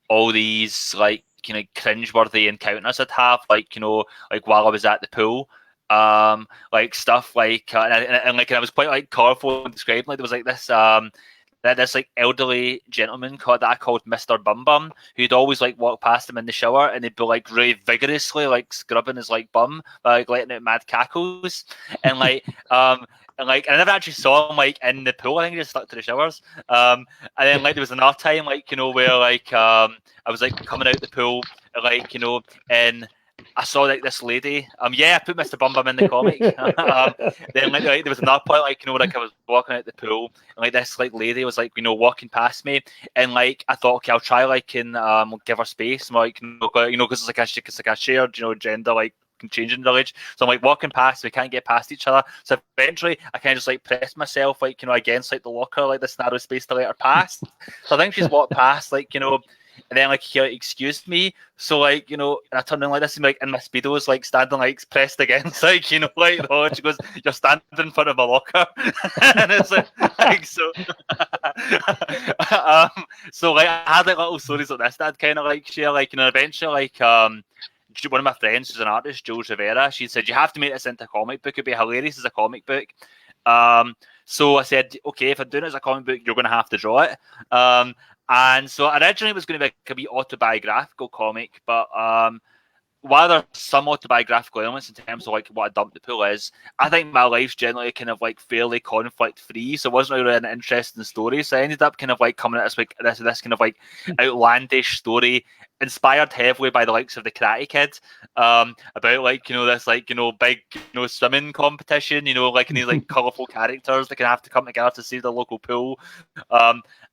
all these like cringeworthy encounters I'd have, like like while I was at the pool. Like stuff like and I was quite like colorful and describing, like there was like this like elderly gentleman that I called Mr. Bum Bum, who'd always like walk past him in the shower and he'd be like really vigorously like scrubbing his like bum, like letting out mad cackles, and like and I never actually saw him like in the pool. I think he just stuck to the showers. And then like there was another time like where like I was like coming out the pool like and I saw like this lady. I put Mr. Bum Bum in the comic. Then like there was another point like like I was walking out the pool and like this like lady was like walking past me, and like I thought, okay, I'll try like and give her space, and like because it's like a shared gender like changing village. So I'm like walking past, we can't get past each other. So eventually I kind of just like pressed myself like against like the locker, like this narrow space to let her pass. So I think she's walked past like and then like he like, excused me, so like and I turned in like this and like in my speedos like standing like pressed against like like oh, she goes, you're standing in front of a locker. And it's like so so like I had like little stories like this that I'd kind of like share, like eventually like one of my friends who's an artist, Jules Rivera, she said you have to make this into a comic book, it'd be hilarious as a comic book. So I said, okay, if I'm doing it as a comic book, you're going to have to draw it. And so originally it was going to be like a wee autobiographical comic, but while there's some autobiographical elements in terms of like what a dump the pool is, I think my life's generally kind of like fairly conflict free, so it wasn't really an interesting story. So I ended up kind of like coming at this like this kind of like outlandish story, inspired heavily by the likes of the Karate Kid, about like this like big swimming competition, like and these like colourful characters that can have to come together to save the local pool.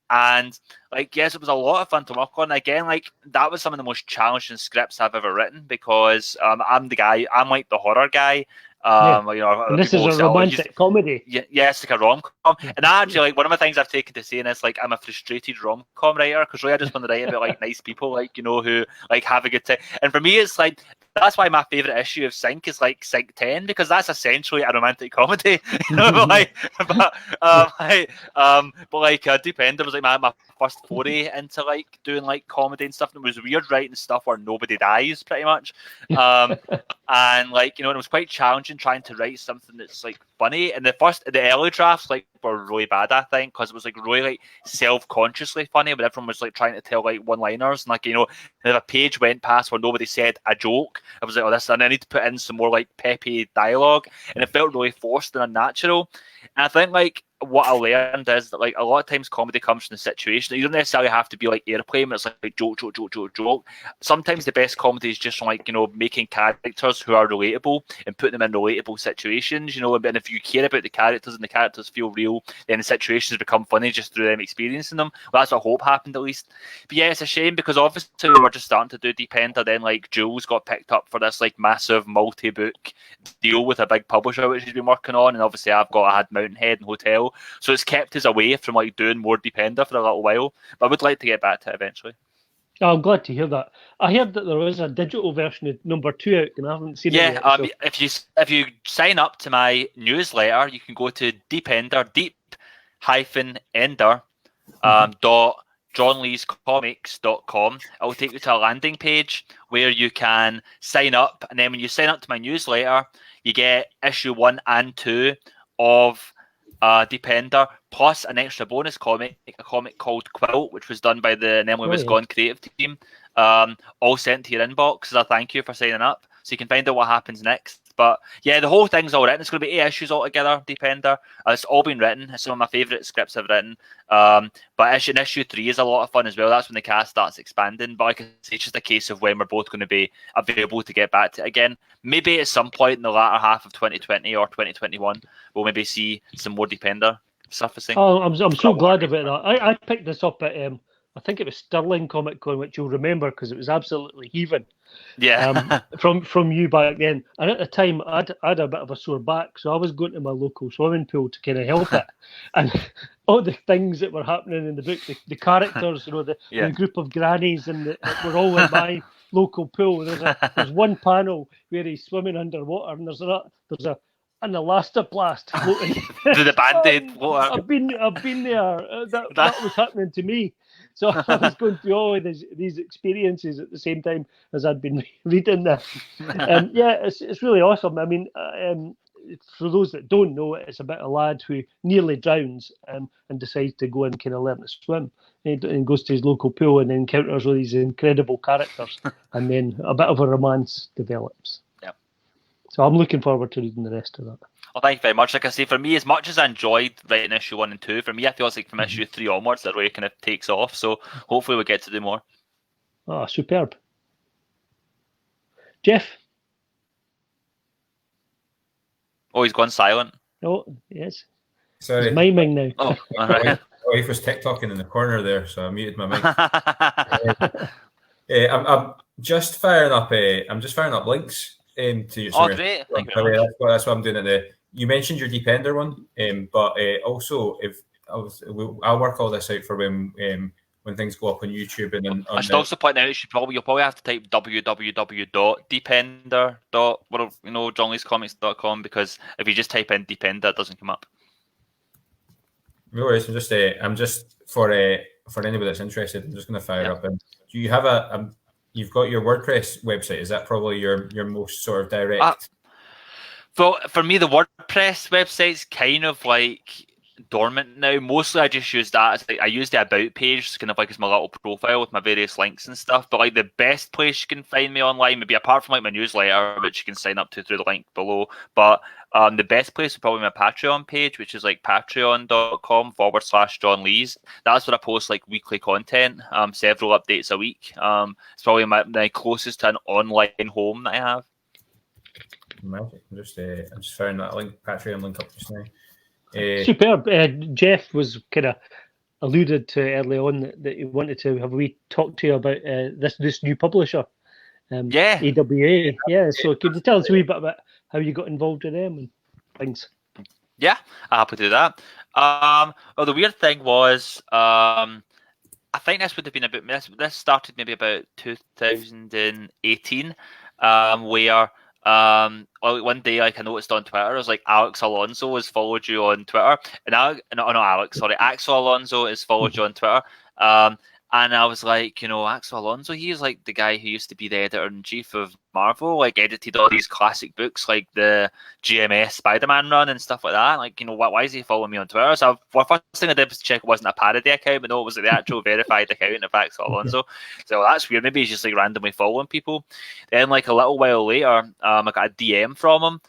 And like, yes, it was a lot of fun to work on. Again, like that was some of the most challenging scripts I've ever written, because I'm like the horror guy. And this is a romantic comedy. Yeah, it's like a rom-com. And actually, like one of the things I've taken to saying is like I'm a frustrated rom-com writer, because really I just want to write about like nice people, like who like have a good time. And for me, it's like that's why my favorite issue of Sync is like Sync 10, because that's essentially a romantic comedy. But Deep Ender was like my first foray into like doing like comedy and stuff, and it was weird writing stuff where nobody dies pretty much. And like and it was quite challenging trying to write something that's like funny. And the early drafts like were really bad, I think, because it was like really like self-consciously funny, but everyone was like trying to tell like one-liners, and like if a page went past where nobody said a joke, I was like, oh, this, and I need to put in some more like peppy dialogue, and it felt really forced and unnatural. And I think like what I learned is that like a lot of times comedy comes from the situation. You don't necessarily have to be like Airplane, it's like joke. Sometimes the best comedy is just like making characters who are relatable and putting them in relatable situations. And if you care about the characters and the characters feel real, then the situations become funny just through them experiencing them. Well, that's what I hope happened, at least. But yeah, it's a shame, because obviously we were just starting to do Deep Ender, then like Jules got picked up for this like massive multi-book deal with a big publisher which he's been working on, and obviously I had Mountainhead and Hotell, so it's kept us away from like doing more Deep Ender for a little while. But I would like to get back to it eventually. Oh, I'm glad to hear that. I heard that there was a digital version of number 2 out, and I haven't seen it yet. Yeah, if you sign up to my newsletter, you can go to deep-ender .johnleescomics.com. It will take you to a landing page where you can sign up, and then when you sign up to my newsletter, you get issue 1 and 2 of Deep Ender, plus an extra bonus comic, a comic called Quilte, which was done by the Emily Was Gone creative team, all sent to your inbox as a thank you for signing up. So you can find out what happens next. But yeah, the whole thing's all written. It's going to be 8 issues altogether, Depender. It's all been written. It's some of my favourite scripts I've written. But issue 3 is a lot of fun as well. That's when the cast starts expanding. But like I say, it's just a case of when we're both going to be available to get back to it again. Maybe at some point in the latter half of 2020 or 2021, we'll maybe see some more Depender surfacing. Oh, I'm so glad about that. I picked this up at I think it was Stirling Comic Con, which you'll remember because it was absolutely heaving. Yeah. From you back then, and at the time I'd a bit of a sore back, so I was going to my local swimming pool to kind of help it, and all the things that were happening in the book, the characters, the group of grannies, and that were all in my local pool. There's one panel where he's swimming underwater, and there's an elastoplast floating. To the Band-Aid floater. I've been there. That was happening to me. So I was going through all of these experiences at the same time as I'd been reading this. It's really awesome. I mean, for those that don't know, it's about a lad who nearly drowns and decides to go and kind of learn to swim. And goes to his local pool and encounters all these incredible characters. And then a bit of a romance develops. Yep. So I'm looking forward to reading the rest of that. Well, thank you very much. Like I say, for me, as much as I enjoyed writing issue 1 and 2, for me, I feel like from issue 3 onwards, that really kind of takes off. So hopefully we'll get to do more. Oh, superb. Jeff? Oh, he's gone silent. Oh, yes. Sorry. He's miming now. Oh, all right. My wife was TikToking in the corner there, so I muted my mic. I'm just firing up. I'm just firing up links to your. Oh, great! Thank you very much. That's what I'm doing. You mentioned your Depender one, but also I'll work all this out for when things go up on YouTube and then. I should also point out you'll probably have to type www.depender.johnleescomics.com because if you just type in Depender, it doesn't come up. No worries. I'm just for anybody that's interested. I'm just going to fire up. And do you have you've got your WordPress website? Is that probably your most sort of direct? Well, for me, the WordPress website's kind of like dormant now. Mostly, I just use that. I use the about page, kind of like as my little profile with my various links and stuff. But like the best place you can find me online, maybe apart from like my newsletter, which you can sign up to through the link below. But the best place is probably my Patreon page, which is like patreon.com/John Lees. That's where I post like weekly content, several updates a week. It's probably my closest to an online home that I have. Magic. I'm just firing that Patreon link up just now. Superb. Jeff was kind of alluded to early on that he wanted to have we talked to you about this new publisher, AWA. Yeah. So could you tell us a wee bit about how you got involved with them and things? Yeah, I'm happy to do that. Well, the weird thing was, I think this would have been this started maybe about 2018, where one day like I noticed on Twitter, I was like Alex Alonso has followed you on Twitter, and Axel Alonso has followed you on Twitter. And I was like, Axel Alonso, he's like the guy who used to be the editor-in-chief of Marvel, like edited all these classic books like the GMS Spider-Man run and stuff like that. Like, why is he following me on Twitter? So the first thing I did was check it wasn't a parody account, but no, it was the actual verified account of Axel Alonso. So that's weird. Maybe he's just like randomly following people. Then like a little while later, I got a DM from him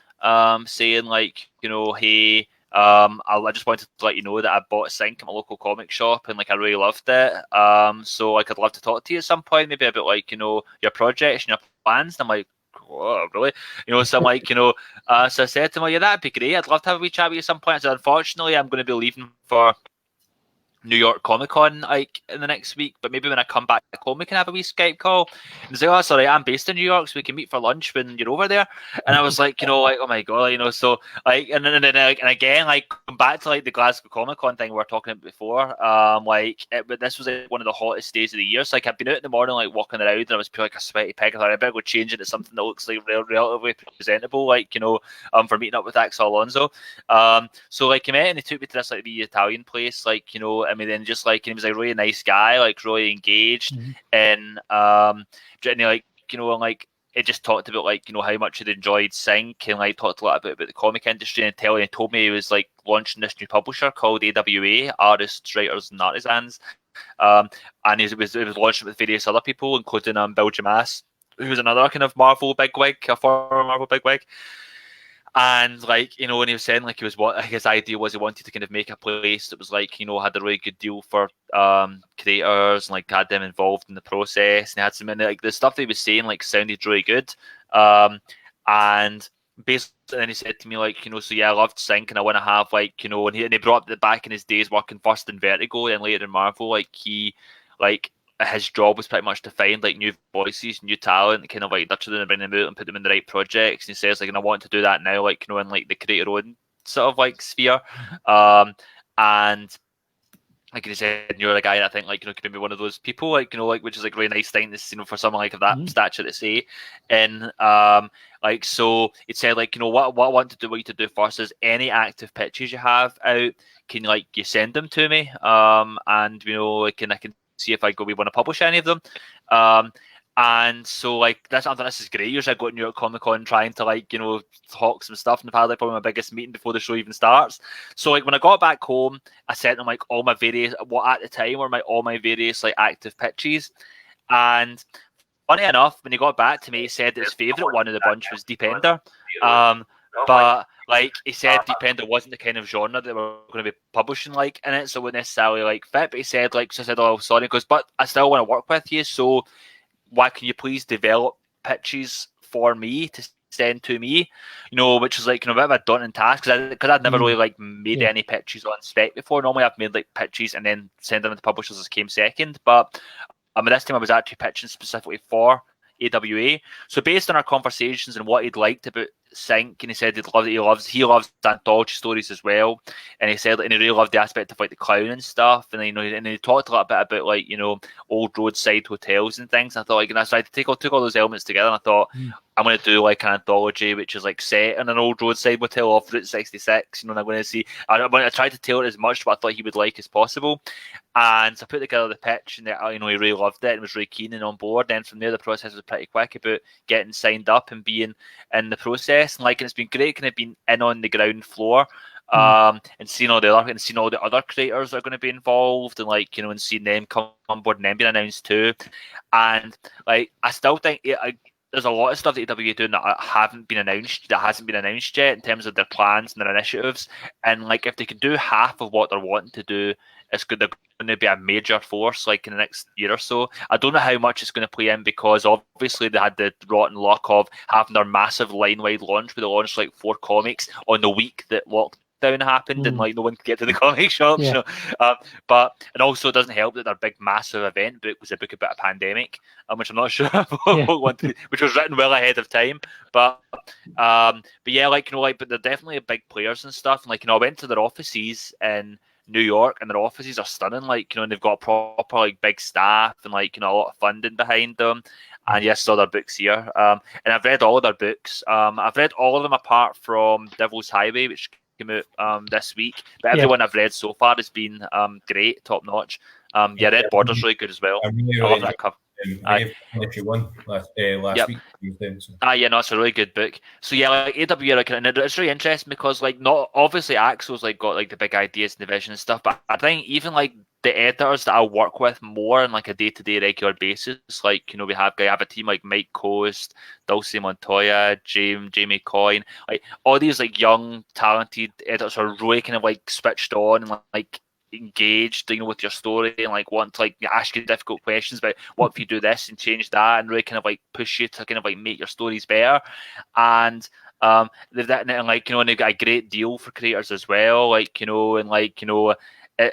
saying like, hey, I just wanted to let you know that I bought Sync at my local comic shop and like I really loved it. So like I'd love to talk to you at some point, maybe about like your projects and your plans. And I'm like, oh, really? So I'm like, so I said to him, yeah, that'd be great. I'd love to have a wee chat with you at some point. I said, unfortunately, I'm going to be leaving for New York Comic Con like in the next week, but maybe when I come back home we can have a wee Skype call. And he's like, oh, sorry, I'm based in New York, so we can meet for lunch when you're over there. And I was like, like, oh my god, so like, and again, like come back to like the Glasgow Comic Con thing we were talking about before. But this was like one of the hottest days of the year. So like I've been out in the morning, like walking around, and I was like a sweaty pig. I thought I better go change it to something that looks like relatively presentable, like for meeting up with Axel Alonso. So like he met and he took me to this like the Italian place, like I mean, then just like he was like a really nice guy, like really engaged, and like and like it just talked about like how much he'd enjoyed Sync and like talked a lot about the comic industry and he told me he was like launching this new publisher called AWA, Artists, Writers and Artisans, and it was launching with various other people, including Bill Jamass, who's another kind of Marvel bigwig, a former Marvel bigwig. And like, you know, when he was saying like his idea was he wanted to kind of make a place that was like, you know, had a really good deal for creators and like had them involved in the process, and had some like the stuff that he was saying like sounded really good. And basically then he said to me like, you know, so yeah, I loved Sync and I want to have like, you know, and he brought up that back in his days working first in Vertigo and later in Marvel, like he like his job was pretty much to find like new voices, new talent, kind of like nurture them and bring them out and put them in the right projects. And he says like, and I want to do that now, like, you know, in like the creator own sort of like sphere. And like he said, you're a guy that I think like, you know, could be one of those people, like, you know, like, which is like really nice thing to, you know, for someone like of that stature to say. And like, so it said like, you know, what I want to do, what you to do first is any active pitches you have out, can like you send them to me, and you know, like, and I can see if we want to publish any of them. And so like this, I thought this is great. Usually I go to New York Comic Con trying to like, you know, talk some stuff, and I've had like probably my biggest meeting before the show even starts. So like when I got back home, I sent them like all my various, what at the time were all my various like active pitches. And funny enough, when he got back to me, he said that his favourite one of the bunch was Deep Ender. But like he said, Deep Ender wasn't the kind of genre that we're going to be publishing like in it, so it wouldn't necessarily like fit. But he said like, so I said, oh sorry, because but I still want to work with you, so why can you please develop pitches for me to send to me? You know, which is like, you know, a bit of a daunting task because I'd never really like made any pitches on spec before. Normally I've made like pitches and then send them to publishers as came second, but this time I was actually pitching specifically for AWA. So based on our conversations and what he'd liked about Sync, and he said he loves anthology stories as well, and he said and he really loved the aspect of like the clown and stuff, and you know, and he talked a little bit about like, you know, old roadside hotels and things. And I thought like, and I tried to took all those elements together, and I thought I'm going to do like an anthology which is like set in an old roadside motel off Route 66, you know, and I'm going to see, I tried to tailor it as much to what I thought he would like as possible. And so I put together the pitch, and you know, he really loved it and was really keen and on board. Then from there, the process was pretty quick about getting signed up and being in the process. And like, and it's been great, kind of being in on the ground floor, and seeing all the other creators that are going to be involved, and like, you know, and seeing them come on board and then being announced too. And like, I still think there's a lot of stuff that AW doing that hasn't been announced yet in terms of their plans and their initiatives. And like, if they can do half of what they're wanting to do, it's good. They're going to be a major force like in the next year or so. I don't know how much it's going to play in, because obviously they had the rotten luck of having their massive line-wide launch, where they launched like 4 comics on the week that lockdown happened, and like no one could get to the comic shops. You know? But and also it doesn't help that their big massive event book was a book about a pandemic, which I'm not sure which was written well ahead of time. But yeah, like, you know, like, but they're definitely big players and stuff. And like, you know, I went to their offices in New York, and their offices are stunning, like, you know, and they've got proper like big staff and like, you know, a lot of funding behind them. And yes, saw their books here, and I've read all of their books. I've read all of them apart from Devil's Highway, which came out this week, but everyone I've read so far has been great, top notch. Red Border's really good as well. I love that cover. If you won last week. Yeah, no, it's a really good book. So yeah, like AW, like, and it's really interesting because like, not obviously Axel's like got like the big ideas and the vision and stuff, but I think even like the editors that I work with more on like a day-to-day regular basis, like, you know, I have a team like Mike Coast, Dulcie Montoya, Jamie Coyne, like all these like young talented editors are really kind of like switched on and like engaged, you know, with your story, and like want to like ask you difficult questions about what if you do this and change that, and really kind of like push you to kind of like make your stories better. And they've that, and like, you know, and they've got a great deal for creators as well, like, you know, and like, you know,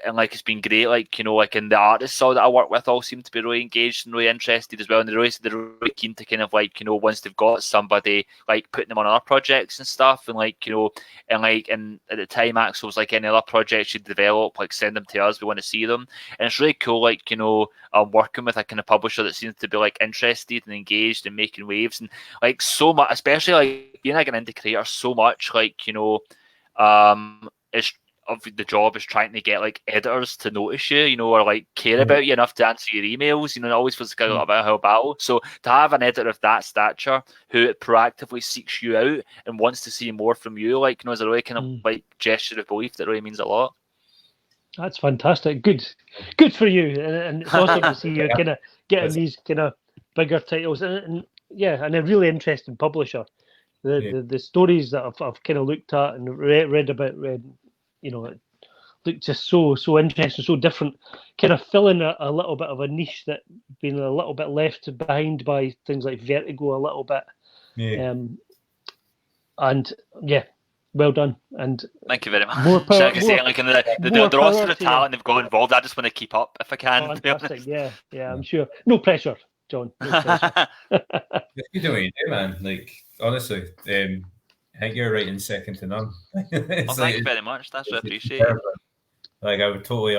and like, it's been great, like, you know, like, and the artists all that I work with all seem to be really engaged and really interested as well, and they're really keen to kind of like, you know, once they've got somebody, like putting them on other projects and stuff, and like, you know, and like, and at the time Axel was like, any other projects you develop, like send them to us, we want to see them. And it's really cool, like, you know, working with a kind of publisher that seems to be like interested and engaged and making waves, and like so much, especially like being like an indie creator, so much like, you know, it's of the job is trying to get like editors to notice you, you know, or like care about you enough to answer your emails, you know. It always feels like a little bit of a battle. So to have an editor of that stature who proactively seeks you out and wants to see more from you, like, you know, is a really kind of like gesture of belief that really means a lot. That's fantastic. Good for you, and it's awesome to see you kind of getting these kind of bigger titles, and a really interesting publisher. The stories that I've kind of looked at and read about, you know, it looked just so interesting, so different, kind of filling a little bit of a niche that been a little bit left behind by things like Vertigo a little bit. And yeah, well done. And thank you very much. More power. Like I say, like the roster of talent they've got involved, I just want to keep up if I can. Fantastic. Yeah, I'm sure. No pressure, John. No pressure. You do what you do, man. Like honestly, I think you're right in second to none. Thank you very much. That's really appreciated. Like I would totally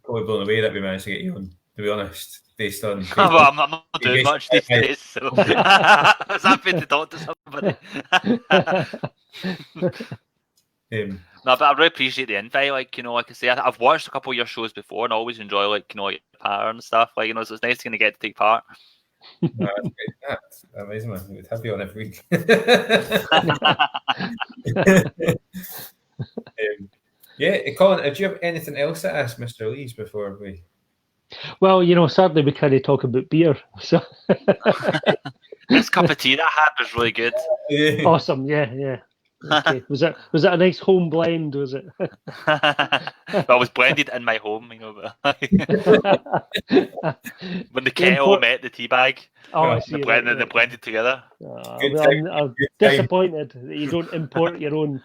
blown away that we managed to get you on. To be honest, based on. Well, I'm not doing much these days, so I was happy to talk to somebody. No, but I really appreciate the invite. Like, you know, like I say, I've watched a couple of your shows before, and I always enjoy, like, you know, your pattern and stuff. Like, you know, so it's nice to get to take part. That's amazing, man. We'd have you on every week. Colin, did you have anything else to ask Mr. Lees before we? Well, you know, sadly we can't talk about beer. So this cup of tea that I had was really good. Awesome, yeah. Okay. Was that a nice home blend? Was it? Well, I was blended in my home, you know. But when the kettle met the tea bag, I see. They blended together. I'm disappointed that you don't import your own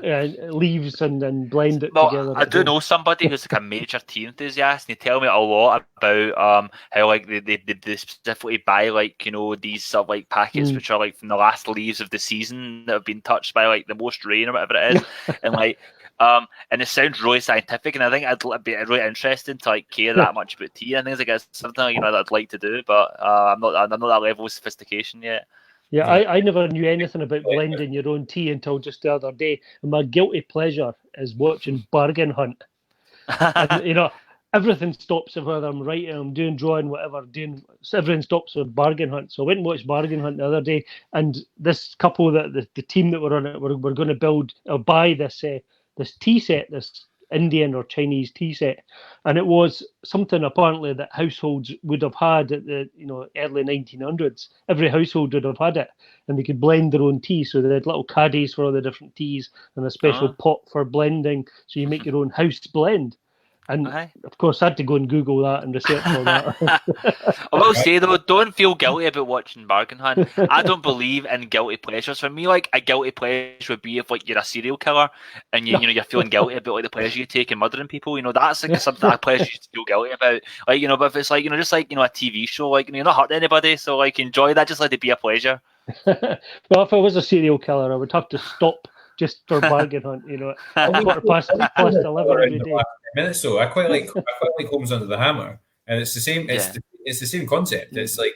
leaves and blend it together. I do know somebody who's like a major tea enthusiast, and they tell me a lot about how like they specifically buy like, you know, these sort of like packets which are like from the last leaves of the season that have been touched by like the most rain or whatever it is, and like and it sounds really scientific, and I think it'd be really interesting to like care that much about tea. I think it's like something, you know, that I'd like to do, but I'm not that level of sophistication yet. Yeah, I never knew anything about blending your own tea until just the other day. And my guilty pleasure is watching Bargain Hunt. And, you know, everything stops whether I'm writing, I'm doing drawing, whatever, everything stops with Bargain Hunt. So I went and watched Bargain Hunt the other day, and this couple, that the team that were on it, were going to build or buy this tea set, this Indian or Chinese tea set, and it was something apparently that households would have had at the early 1900s. Every household would have had it, and they could blend their own tea. So they had little caddies for all the different teas and a special pot for blending. So you make your own house blend. And of course, I had to go and Google that and research all that. I will say though, don't feel guilty about watching Bargain Hunt. I don't believe in guilty pleasures. For me, like a guilty pleasure would be if like you're a serial killer and you're feeling guilty about like the pleasure you take in murdering people. You know, that's like something a pleasure you feel guilty about. Like, you know, but if it's like, you know, just like, you know, a TV show, like, you know, you're not hurting anybody, so like enjoy that. Just let it be a pleasure. Well, if I was a serial killer, I would have to stop just for Bargain Hunt, you know. past 11 every day. Minutes, so I quite like Homes Under the Hammer, and it's the same. It's the same concept. It's like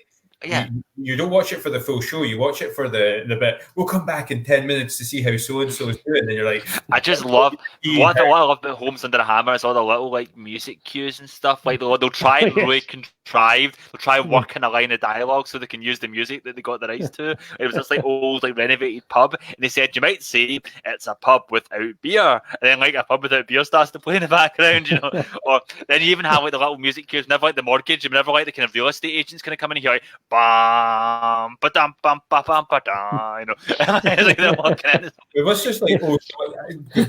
you don't watch it for the full show. You watch it for the bit. We'll come back in 10 minutes to see how so and so is doing. And then you're like, I just love what I love about Homes Under the Hammer is all the little like music cues and stuff. Like they'll try and really contrived. They'll try and work in a line of dialogue so they can use the music that they got the rights to. It was this like old like renovated pub, and they said you might say it's a pub without beer, and then like a pub without beer starts to play in the background, you know. Or then you even have like the little music cues. Never like the mortgage. You never like the kind of real estate agents kind of come in here like bam, ba dum bum ba bum ba da, you know. It's like they're walking in. It was just like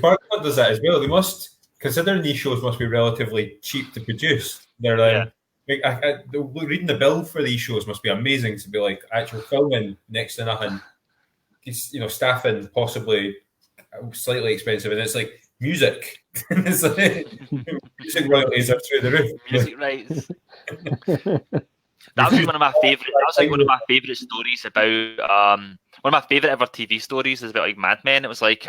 Barclay does that as well. They must, considering these shows must be relatively cheap to produce. They're reading the bill for these shows must be amazing to be like actual filming next to nothing. You know, staffing possibly slightly expensive, and it's like music. It's like, music royalties are through the roof. Music rights. That was one of my favorite. That was like one of my favorite stories about. One of my favorite ever TV stories is about like Mad Men. It was like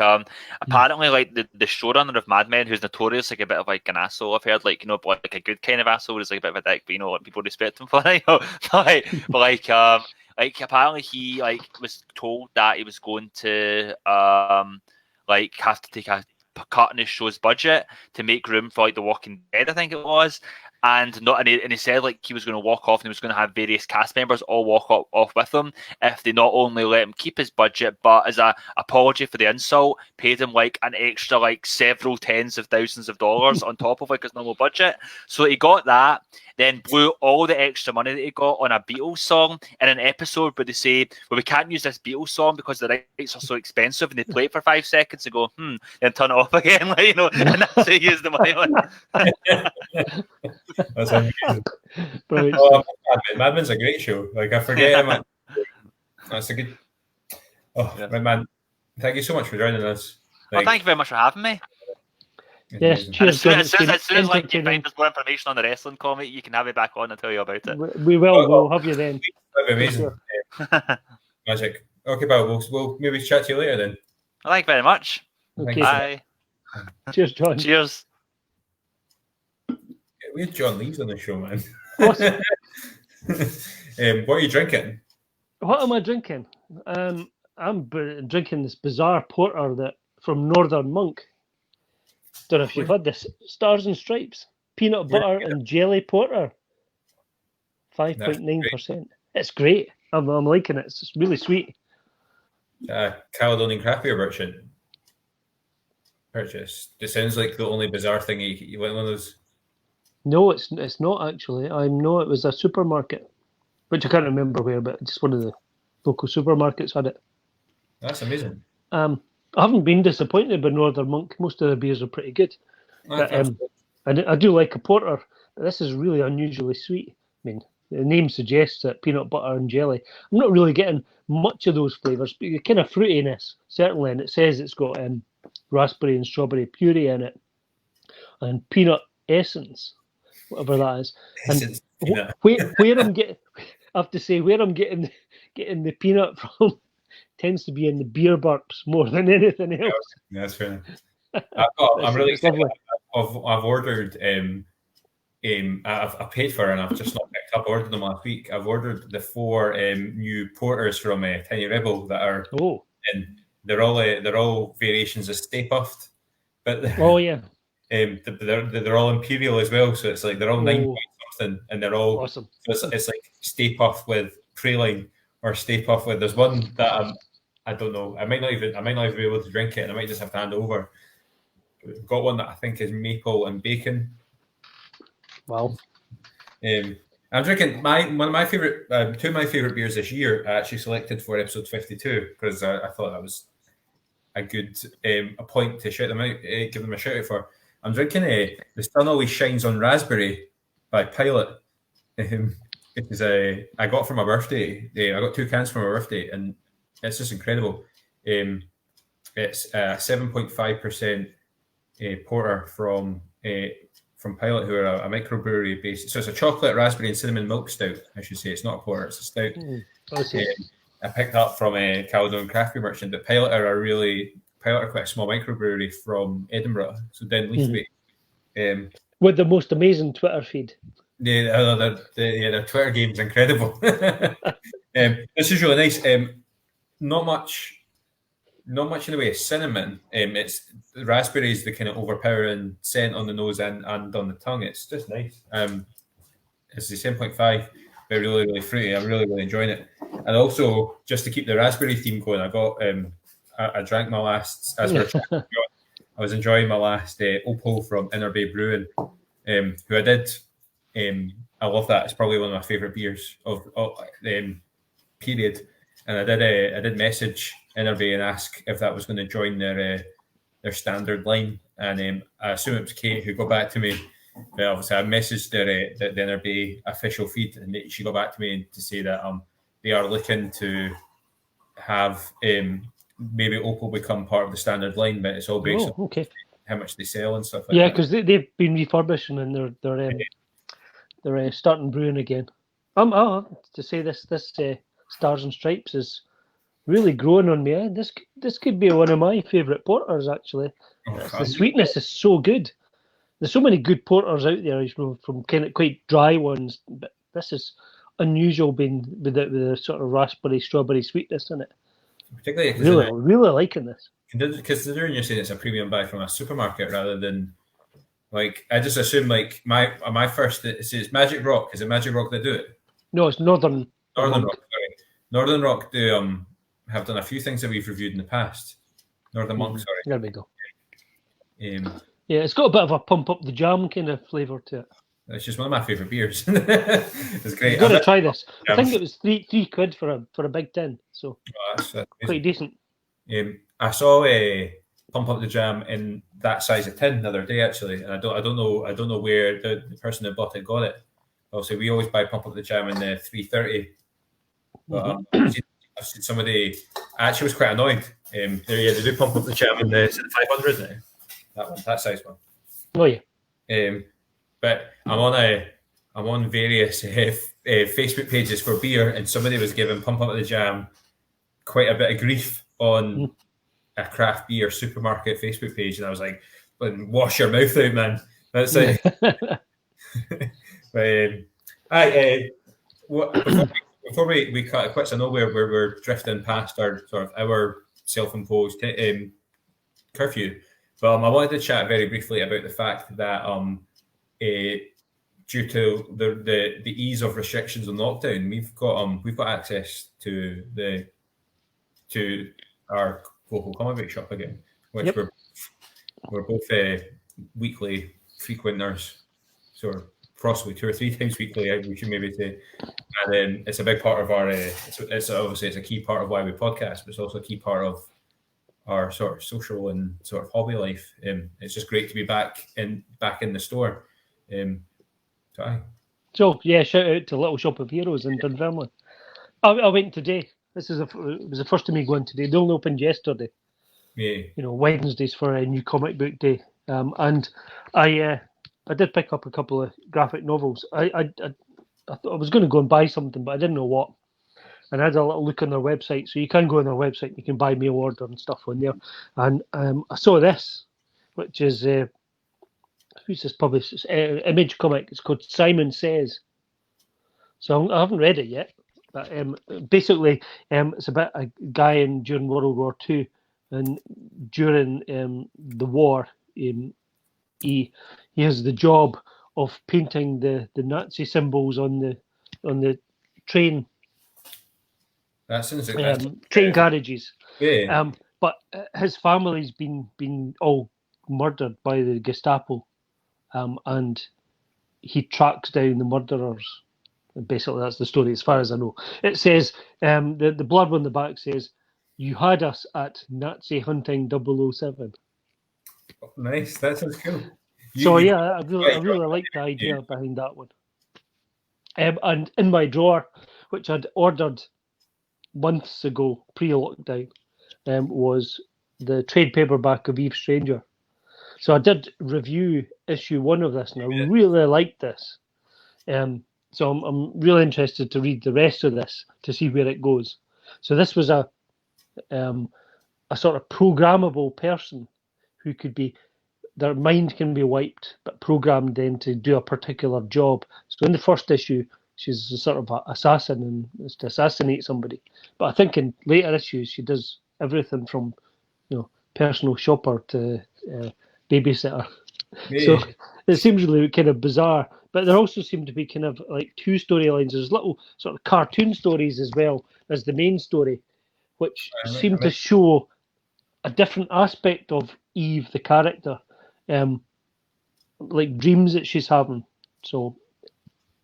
apparently like the showrunner of Mad Men, who's notorious like a bit of like an asshole. I've heard like, you know, like a good kind of asshole is like a bit of a dick, but you know, like, people respect him for it. You know? Like apparently he like was told that he was going to like have to take a cut in his show's budget to make room for like The Walking Dead, I think it was. and he said like he was going to walk off and he was going to have various cast members all walk off with him if they not only let him keep his budget, but as a apology for the insult, paid him like an extra like several tens of thousands of dollars on top of like his normal budget. So he got that, then blew all the extra money that he got on a Beatles song in an episode where they say, well, we can't use this Beatles song because the rights are so expensive, and they play it for 5 seconds and go, then turn it off again, like, you know, and that's what he used the money on. That's amazing. Mad Men's a great show. Like, I forget him. That's a good. Oh, yeah. Man, thank you so much for joining us. Well, thank you very much for having me. Yes, cheers. As soon as like, you find us more information on the wrestling comic, you can have me back on and tell you about it. We will. We'll have you then. That'd be amazing. Magic. Okay, pal. We'll maybe chat to you later then. Well, thank you very much. Okay. Bye. Cheers, John. Cheers. We had John Leeds on the show, man. Awesome. What are you drinking? What am I drinking? I'm drinking this bizarre porter from Northern Monk. Don't know if you've had this. Stars and Stripes, peanut butter and jelly porter, 5.9%. It's great. I'm liking it. It's really sweet. Caledonian craft beer purchase. It sounds like the only bizarre thing you went one of those. No, it's not actually. I know it was a supermarket, which I can't remember where, but just one of the local supermarkets had it. That's amazing. I haven't been disappointed by Northern Monk. Most of the beers are pretty good. But, I do like a porter, but this is really unusually sweet. I mean, the name suggests that peanut butter and jelly. I'm not really getting much of those flavours, but the kind of fruitiness, certainly, and it says it's got raspberry and strawberry puree in it, and peanut essence, whatever that is. And where I'm getting, I have to say, where I'm getting the peanut from tends to be in the beer burps more than anything else. Yeah, that's fair. I'm really excited. I've ordered. I've paid for it and I've just not picked up. I ordered them last week. I've ordered the 4 new porters from Tiny Rebel that are. Oh. And they're all variations of Stay Puffed, but they're all Imperial as well. So it's like they're all 9 point something, and they're all awesome. So it's like Stay Puffed with Praline or Stay Puffed with. There's one that I don't know. I might not even be able to drink it, and I might just have to hand it over. We've got one that I think is maple and bacon. Wow. I'm drinking one of my favorite, 2 of my favorite beers this year. I actually selected for episode 52 because I thought that was a good a point to shout them out, give them a shout out for. I'm drinking The Sun Always Shines on Raspberry by Pilot. Because I got for my birthday. I got 2 cans for my birthday, and it's just incredible. It's 7.5% porter from Pilot, who are a microbrewery based. So it's a chocolate, raspberry, and cinnamon milk stout. I should say it's not a porter; it's a stout. I picked up from a Caledonian craft beer merchant. But Pilot are quite a small microbrewery from Edinburgh, so down Leithby. With the most amazing Twitter feed. Yeah, their Twitter game's incredible. This is really nice. Not much in the way of cinnamon. It's raspberries, the kind of overpowering scent on the nose and on the tongue. It's just nice. It's the 7.5, but really, really fruity. I'm really, really enjoying it. And also, just to keep the raspberry theme going, I got I drank my last I was enjoying my last Opal from Inner Bay Brewing, who I did. I love that. It's probably one of my favourite beers of period. And I did message Inner Bay and ask if that was going to join their standard line, and I assume it was Kate who got back to me. But obviously, I messaged the Inner Bay official feed, and she got back to me to say that they are looking to have maybe Opal become part of the standard line, but it's all based on how much they sell and stuff like that. Yeah, because they've been refurbishing and they're starting brewing again. To say this Stars and Stripes is really growing on me. This could be one of my favourite porters, actually. The sweetness is so good. There's so many good porters out there, from kind of quite dry ones, but this is unusual, being with the sort of raspberry, strawberry sweetness in it. Particularly, really liking this. Considering you're saying it's a premium buy from a supermarket rather than Like I just assume like my first it says Magic Rock. Is it Magic Rock that do it? No, it's Northern Rock. Sorry, Northern Rock do have done a few things that we've reviewed in the past. Northern Monk, sorry. There we go. Yeah, it's got a bit of a pump up the jam kind of flavour to it. It's just one of my favourite beers. It's great. You've got to try this. I think it was £3 for a big tin, so that's quite decent. I saw a Pump Up the Jam in that size of tin the other day actually, and I don't know where the person that bought it got it. Obviously, we always buy Pump Up the Jam in the 330. But I've seen somebody actually was quite annoyed. They do Pump Up the Jam in the 500 now. That size one. Oh yeah. But I'm on various Facebook pages for beer, and somebody was giving Pump Up the Jam quite a bit of grief on a craft beer supermarket Facebook page, and I was like, "Wash your mouth out, man." That's like. Before we cut it quits, I know we're drifting past our self-imposed curfew, but I wanted to chat very briefly about the fact that due to the ease of restrictions on lockdown, we've got access to our local comic book shop again, which we're both weekly frequenters, so possibly 2 or 3 times weekly. We should maybe say, and it's a big part of our. It's obviously a key part of why we podcast, but it's also a key part of our sort of social and sort of hobby life. It's just great to be back in the store. So yeah, shout out to Little Shop of Heroes in Dunfermline. I went today. It was the first of me going today. They only opened yesterday. Yeah. Wednesdays for a new comic book day. And I did pick up a couple of graphic novels. I thought I was going to go and buy something, but I didn't know what. And I had a little look on their website. So you can go on their website. You can buy mail order and stuff on there. And I saw this, which is who's this published? It's Image comic. It's called Simon Says. So I haven't read it yet. But basically, it's about a guy during World War II, and during the war, he has the job of painting the Nazi symbols on the train. That sounds train carriages. Yeah. But his family's been all murdered by the Gestapo, and he tracks down the murderers. And basically, that's the story, as far as I know. It says, the blurb on the back says, "You had us at Nazi hunting 007." Nice, that sounds cool. I really like the idea behind that one. And in my drawer, which I'd ordered months ago, pre-lockdown, was the trade paperback of Eve Stranger. So I did review issue 1 of this, and I really liked this. So I'm really interested to read the rest of this to see where it goes. So this was a sort of programmable person who could be, their mind can be wiped, but programmed then to do a particular job. So in the first issue, she's a sort of an assassin and is to assassinate somebody. But I think in later issues, she does everything from, personal shopper to babysitter. Yeah. So it seems really kind of bizarre. But there also seem to be kind of like 2 storylines. There's little sort of cartoon stories as well as the main story, which seem to show a different aspect of Eve, the character, like dreams that she's having. So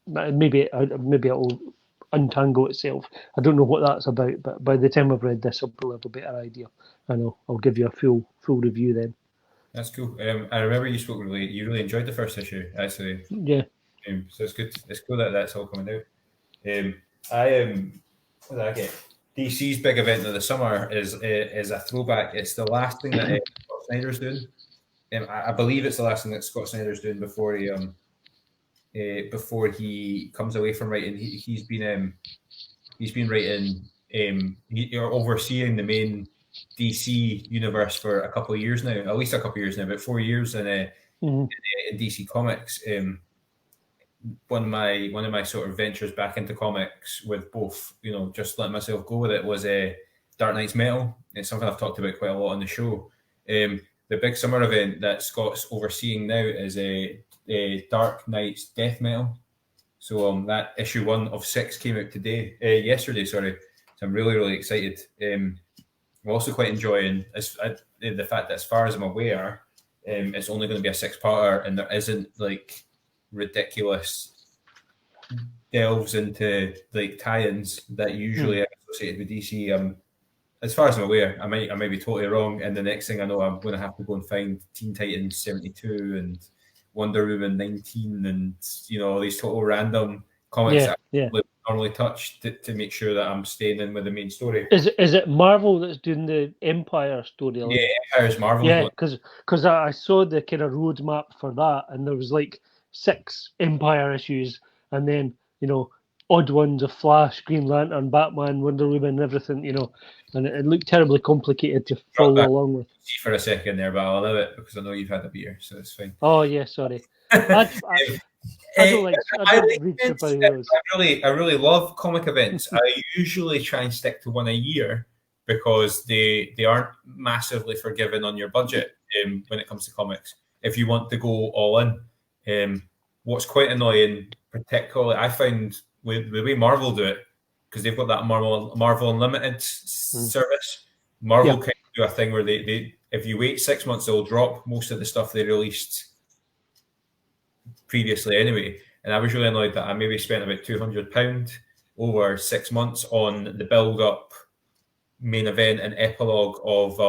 maybe it'll untangle itself. I don't know what that's about, but by the time I've read this, I'll probably have a better idea. And I'll give you a full review then. That's cool. I remember you really enjoyed the first issue, actually. Yeah. So it's good. It's cool that that's all coming out. What did I get? DC's big event of the summer is a throwback. It's the last thing that Scott Snyder's doing. I believe it's the last thing that Scott Snyder's doing before he comes away from writing. He's been writing or overseeing the main DC universe for a couple of years now, at least a couple of years now, about 4 years in DC Comics. One of my sort of ventures back into comics with both, just letting myself go with it was Dark Knight's Metal. It's something I've talked about quite a lot on the show. the big summer event that Scott's overseeing now is a Dark Knight's Death Metal. So that issue 1 of 6 came out yesterday. Sorry, so I'm really, really excited. I'm also quite enjoying the fact that, as far as I'm aware, it's only going to be a 6-parter, and there isn't like ridiculous delves into like tie-ins that usually are associated with DC. As far as I'm aware, I might be totally wrong, and the next thing I know, I'm going to have to go and find Teen Titans 72 and Wonder Woman 19, and all these total random comics that I normally touch to make sure that I'm staying in with the main story. Is it Marvel that's doing the Empire storyline? Yeah, Empire's Marvel. Yeah, because I saw the kind of roadmap for that, and there was like 6 Empire issues, and then odd ones of Flash, Green Lantern, Batman, Wonder Woman, and everything. And it looked terribly complicated to follow along with. For a second there, but I'll allow it because I know you've had a beer, so it's fine. Oh yeah, sorry. I don't read superheroes. I really love comic events. I usually try and stick to one a year because they aren't massively forgiving on your budget when it comes to comics. If you want to go all in, what's quite annoying, particularly I find with the way Marvel do it, because they've got that Marvel Unlimited service. Marvel can do a thing where they if you wait 6 months, they'll drop most of the stuff they released previously anyway. And I was really annoyed that I maybe spent about £200 over 6 months on the build-up, main event, and epilogue of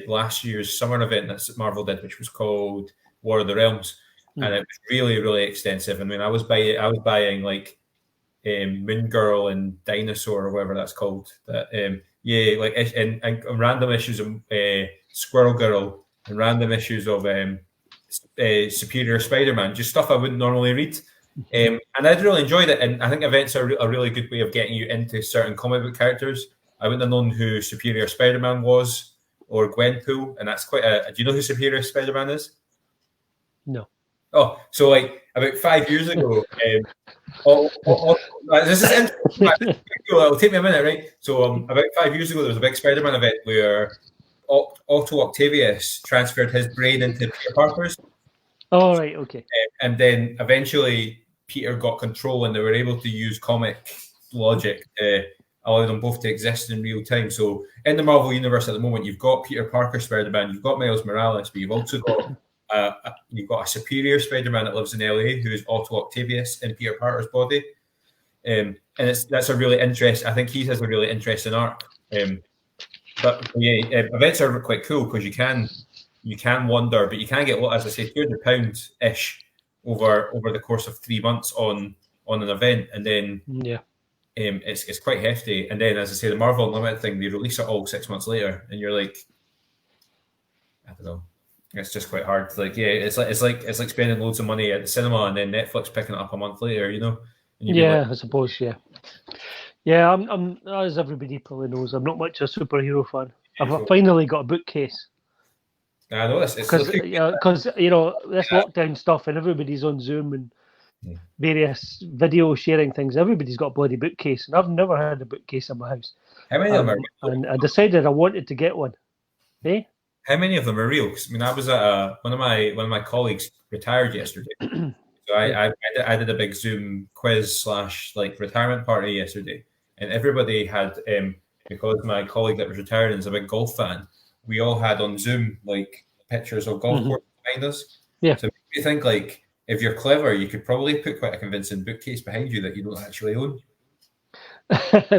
last year's summer event that Marvel did, which was called War of the Realms, and it was really, really extensive. I mean, I was buying like Moon Girl and Dinosaur, or whatever that's called. That and random issues of Squirrel Girl, and random issues of Superior Spider-Man, just stuff I wouldn't normally read. And I'd really enjoyed it, and I think events are a really good way of getting you into certain comic book characters. I wouldn't have known who Superior Spider-Man was, or Gwenpool, and that's quite a... Do you know who Superior Spider-Man is? No. Oh, so like about 5 years ago, this is interesting. It'll take me a minute, right? So about 5 years ago, there was a big Spider-Man event where Otto Octavius transferred his brain into Peter Parker's. Oh, right, okay. And then eventually Peter got control, and they were able to use comic logic to allow them both to exist in real time. So in the Marvel Universe at the moment, you've got Peter Parker Spider-Man, you've got Miles Morales, but you've also got a superior Spider-Man that lives in LA, who is Otto Octavius in Peter Parker's body. And that's a really interesting... I think he has a really interesting arc. But yeah, events are quite cool because you can wander, but you can get, as I say, £200-ish over the course of 3 months on an event, and then it's quite hefty. And then, as I say, the Marvel Unlimited thing, they release it all 6 months later, and you're like, I don't know, it's just quite hard. Like, yeah, it's like spending loads of money at the cinema and then Netflix picking it up a month later, I suppose, yeah. Yeah, I'm as everybody probably knows, I'm not much a superhero fan. I've finally got a bookcase. I know this because this lockdown stuff, and everybody's on Zoom and various video sharing things. Everybody's got a bloody bookcase, and I've never had a bookcase in my house. How many of them are? And I decided I wanted to get one. Eh? How many of them are real? Because I mean, I was at one of my colleagues retired yesterday. So I did a big Zoom quiz / retirement party yesterday, and everybody had because my colleague that was retiring is a big golf fan. We all had on Zoom pictures of golf courses behind us. Yeah. So you think if you're clever, you could probably put quite a convincing bookcase behind you that you don't actually own.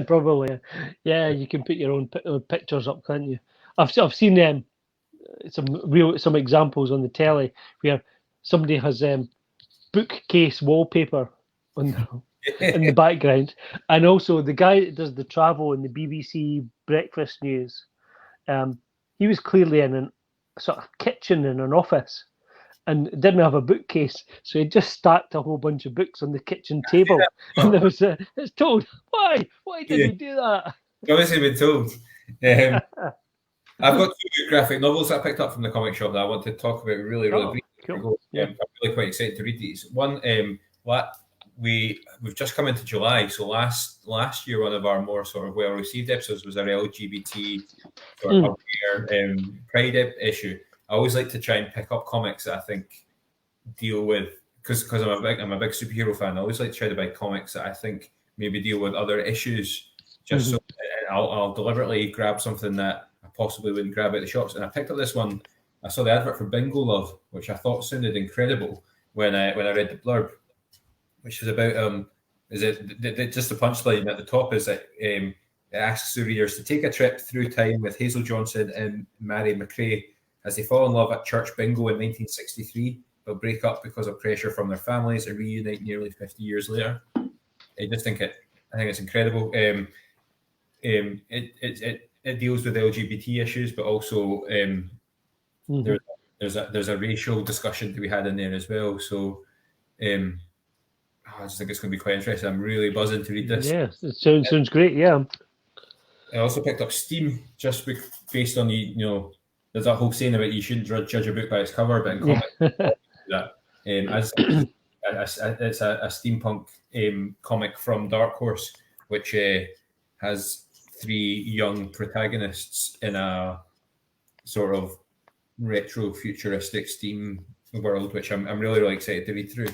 Probably, yeah. You can put your own pictures up, can't you? I've seen some examples on the telly where somebody has bookcase wallpaper on in the background, and also the guy that does the travel in the BBC breakfast news. He was clearly in a sort of kitchen in an office and didn't have a bookcase, so he just stacked a whole bunch of books on the kitchen table. And there was it's told, why did he do that? Obviously been told. I've got 2 graphic novels that I picked up from the comic shop that I want to talk about really briefly. Cool. I'm really quite excited to read these. One, we've just come into July. So last year, one of our more sort of well-received episodes was our LGBT sort of aware Pride issue. I always like to try and pick up comics that I think deal with, because I'm a big superhero fan. I always like to try to buy comics that I think maybe deal with other issues. Just so I'll deliberately grab something that I possibly wouldn't grab at the shops. And I picked up this one. I saw the advert for Bingo Love, which I thought sounded incredible when I read the blurb, which was about is it just the punchline at the top is that it asks the readers to take a trip through time with Hazel Johnson and Mary McRae as they fall in love at church bingo in 1963, but break up because of pressure from their families and reunite nearly 50 years later. I think it's incredible. It deals with LGBT issues, but also there's a racial discussion to be had in there as well. So I just think it's going to be quite interesting. I'm really buzzing to read this. Yeah, it sounds great. Yeah. I also picked up Steam just based on there's that whole saying about you shouldn't judge a book by its cover, but in comics, that it's a steampunk comic from Dark Horse, which has 3 young protagonists in a sort of retro futuristic steam world, which I'm really, really excited to read through.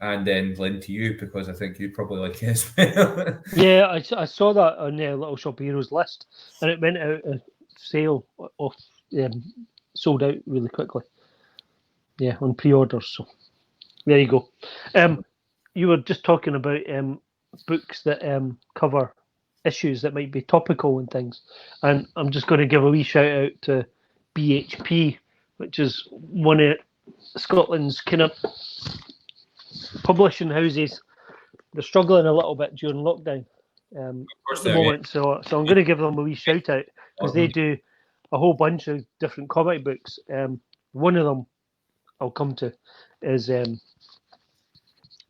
And then lend to you because I think you'd probably like it as well. Yeah, I saw that on Little Shop of Heroes list, and it went out of sale, sold out really quickly. Yeah, on pre-orders. So there you go. You were just talking about books that cover issues that might be topical and things, and I'm just going to give a wee shout out to BHP, which is one of Scotland's kind of publishing houses. They're struggling a little bit during lockdown at the moment, so I'm going to give them a wee shout out because they do a whole bunch of different comic books. One of them I'll come to is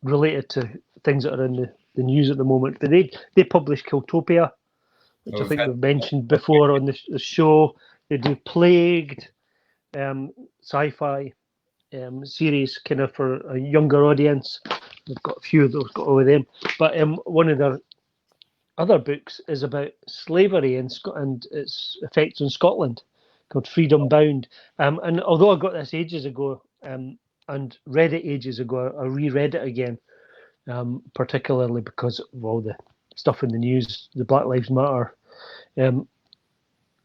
related to things that are in the news at the moment, but they publish Quiltopia, which I think we've mentioned before on the show. They do Plagued, sci-fi series kind of for a younger audience. They've got a few of those got over them, but one of their other books is about slavery and its effects on Scotland, called Freedom Bound. And although I got this ages ago and read it ages ago, I reread it again, particularly because of all the stuff in the news, the Black Lives Matter, and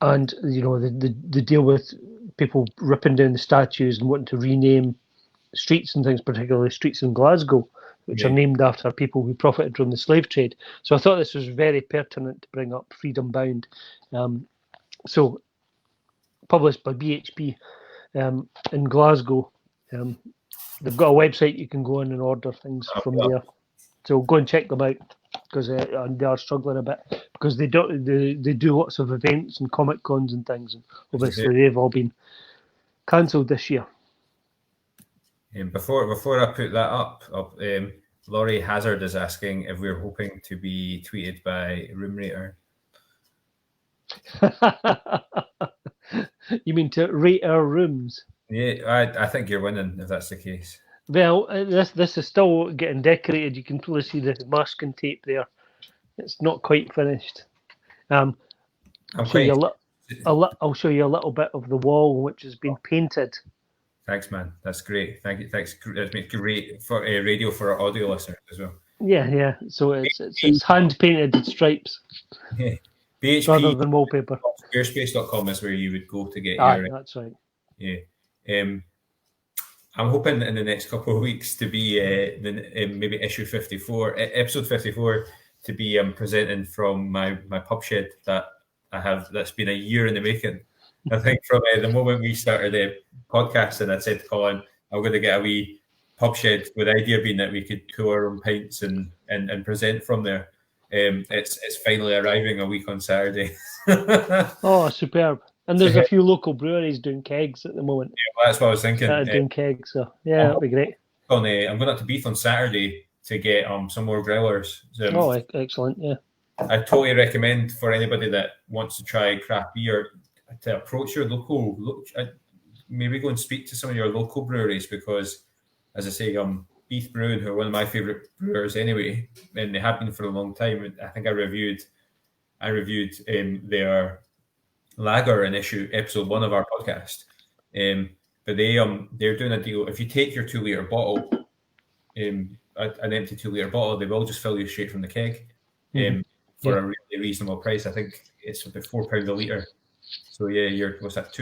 the deal with people ripping down the statues and wanting to rename streets and things, particularly streets in Glasgow, which are named after people who profited from the slave trade. So I thought this was very pertinent to bring up Freedom Bound. So published by BHP in Glasgow. They've got a website you can go on and order things from there. So go and check them out because they are struggling a bit because they do lots of events and comic cons and things, and obviously they've all been cancelled this year. Before I put that up, Laurie Hazard is asking if we're hoping to be tweeted by Room Rater. You mean to rate our rooms? Yeah, I think you're winning if that's the case. Well, this is still getting decorated. You can probably see the masking tape there. It's not quite finished. I'll show you a little bit of the wall which has been painted. Thanks, man. That's great. Thank you. Thanks. That's great for radio for our audio listeners as well. Yeah. So it's hand painted stripes. Yeah. BHP rather than wallpaper. Squarespace.com is where you would go to get your. That's right. Yeah. I'm hoping in the next couple of weeks to be maybe issue 54, episode 54, to be presenting from my pub shed that I have. That's been a year in the making. I think from the moment we started the podcast, and I said to Colin, I'm going to get a wee pub shed, with the idea being that we could pour our own pints and present from there. It's finally arriving a week on Saturday. Oh, superb. And there's a few local breweries doing kegs at the moment. Yeah, well, that's what I was thinking. Doing kegs, so yeah, that'd be great. I'm going up to Beath on Saturday to get some more growlers. Excellent, yeah. I totally recommend for anybody that wants to try craft beer to approach your local, maybe go and speak to some of your local breweries because, as I say, Beef Brewing, who are one of my favourite brewers anyway, and they have been for a long time. I think I reviewed their lager in episode 1 of our podcast. But they're doing a deal. If you take your 2 litre bottle, an empty 2 litre bottle, they will just fill you straight from the keg for a really reasonable price. I think it's about £4 a litre. So yeah, what's that?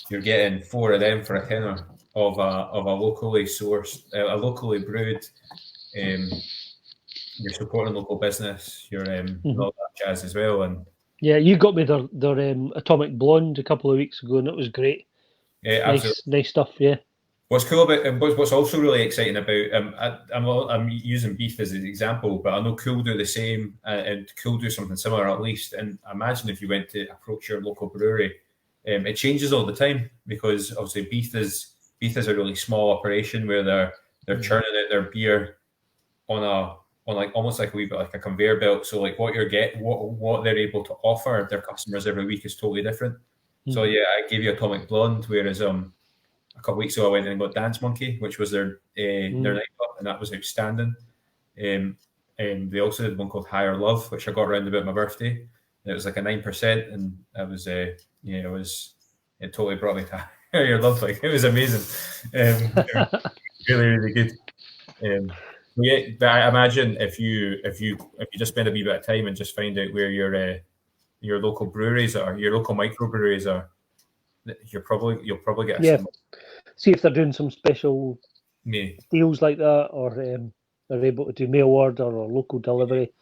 You're getting 4 of them for a tenner of a locally sourced, a locally brewed. You're supporting local business. You're and all that jazz as well. And yeah, you got me their Atomic Blonde a couple of weeks ago, and it was great. Yeah, nice stuff. Yeah. What's cool about what's also really exciting about I'm using Beef as an example, but I know Cool do the same, and Cool do something similar at least. And imagine if you went to approach your local brewery, it changes all the time, because obviously Beef is a really small operation where they're churning out their beer on like almost like a wee bit like a conveyor belt. So like what they're able to offer their customers every week is totally different. So yeah, I gave you Atomic Blonde, whereas a couple of weeks ago I went and got Dance Monkey, which was their night club, and that was outstanding. And they also did one called Higher Love, which I got around about my birthday. It was like a 9%, and I was it totally brought me to Higher Love. Like, it was amazing. Really, really good. Yeah, but I imagine if you just spend a wee bit of time and just find out where your local breweries are, your local microbreweries are, you'll probably get see if they're doing some special deals like that, or they're able to do mail order or local delivery.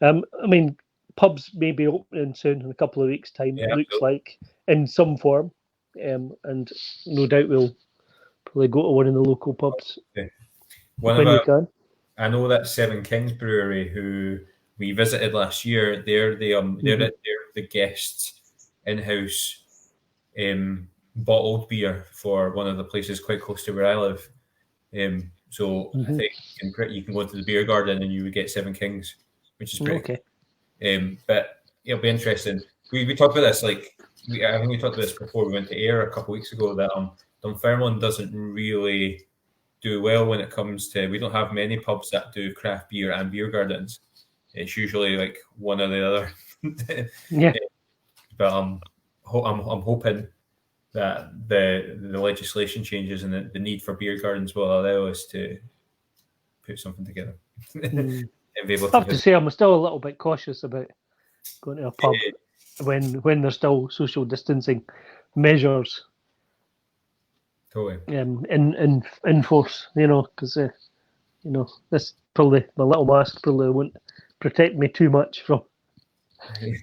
I mean, pubs may be opening soon in a couple of weeks' time. It looks like, in some form, and no doubt we'll probably go to one of the local pubs when we can. I know that Seven Kings Brewery, who we visited last year, they're the guest in-house bottled beer for one of the places quite close to where I live. So I think you can go into the beer garden and you would get Seven Kings, which is pretty cool. But it'll be interesting. We talked about this, I think we talked about this before we went to air a couple of weeks ago, that Dunfermline doesn't really do well when it comes to, we don't have many pubs that do craft beer and beer gardens. It's usually like one or the other. But I'm hoping that the legislation changes and the need for beer gardens will allow us to put something together. And be able I have to say, I'm still a little bit cautious about going to a pub when there's still social distancing measures. Totally. In force, because this probably, my little mask probably won't protect me too much from. You're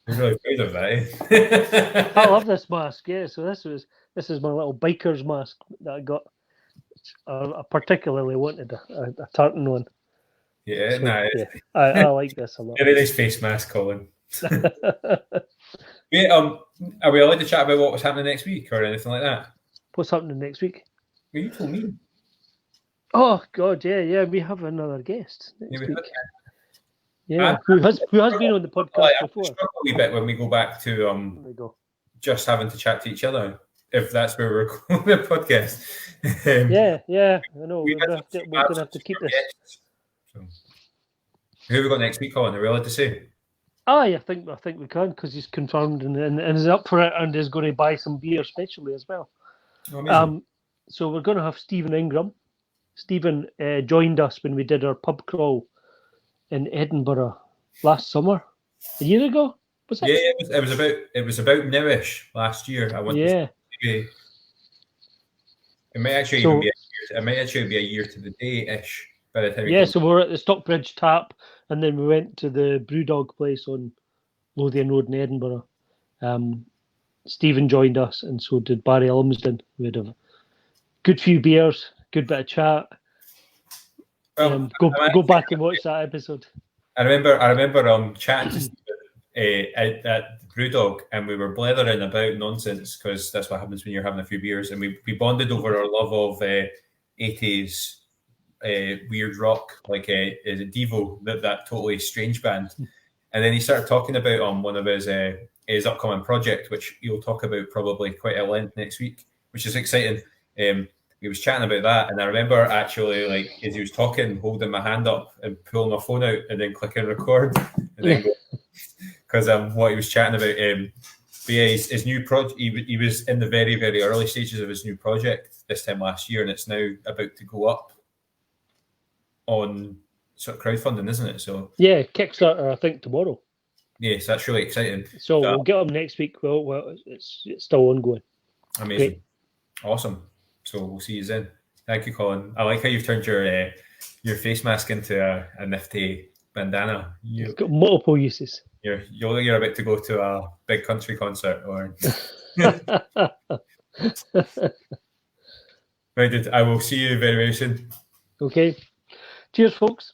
really proud of that. I love this mask. Yeah, so this is my little biker's mask that I got. I particularly wanted a tartan one. Yeah, so, I like this a lot. Very nice face mask, Colin. Wait, are we allowed to chat about what was happening next week or anything like that? What's happening next week? Well, you told me. Oh God, yeah, we have another guest next week. Yeah, who has been on the podcast before? Struggle a wee bit when we go back to just having to chat to each other, if that's where we're going with the podcast. Yeah, I know. We're gonna have to keep this. So, who have we got next week, Colin? Are we allowed to say? I think we can, because he's confirmed and is up for it, and is going to buy some beer specially as well. Oh, so we're going to have Stephen Ingram. Stephen joined us when we did our pub crawl in Edinburgh last summer, a year ago. Was it? Yeah, it was about newish last year. I want to say it might actually be a year to the day-ish by the time. So we're at the Stockbridge Tap, and then we went to the Brewdog place on Lothian Road in Edinburgh. Stephen joined us, and so did Barry Lumsden. We had a good few beers, good bit of chat. Go back and watch that episode. I remember chatting to Stephen at Brewdog, and we were blethering about nonsense, because that's what happens when you're having a few beers, and we bonded over our love of 80s weird rock, like Devo, that totally strange band. And then he started talking about one of his upcoming project, which he'll talk about probably quite at length next week, which is exciting. he was chatting about that, and I remember actually, like, as he was talking, holding my hand up and pulling my phone out, and then clicking record, and then go, because what he was chatting about. But yeah, his new project. He was in the very, very early stages of his new project this time last year, and it's now about to go up on sort of crowdfunding, isn't it? So yeah, Kickstarter, I think tomorrow. Yes, that's really exciting. So we'll get them next week. Well, it's still ongoing. Amazing. Great. Awesome. So we'll see you then. Thank you, Colin. I like how you've turned your face mask into a nifty bandana. It's got multiple uses. You're about to go to a big country concert, or right, I will see you very, very soon. Okay. Cheers, folks.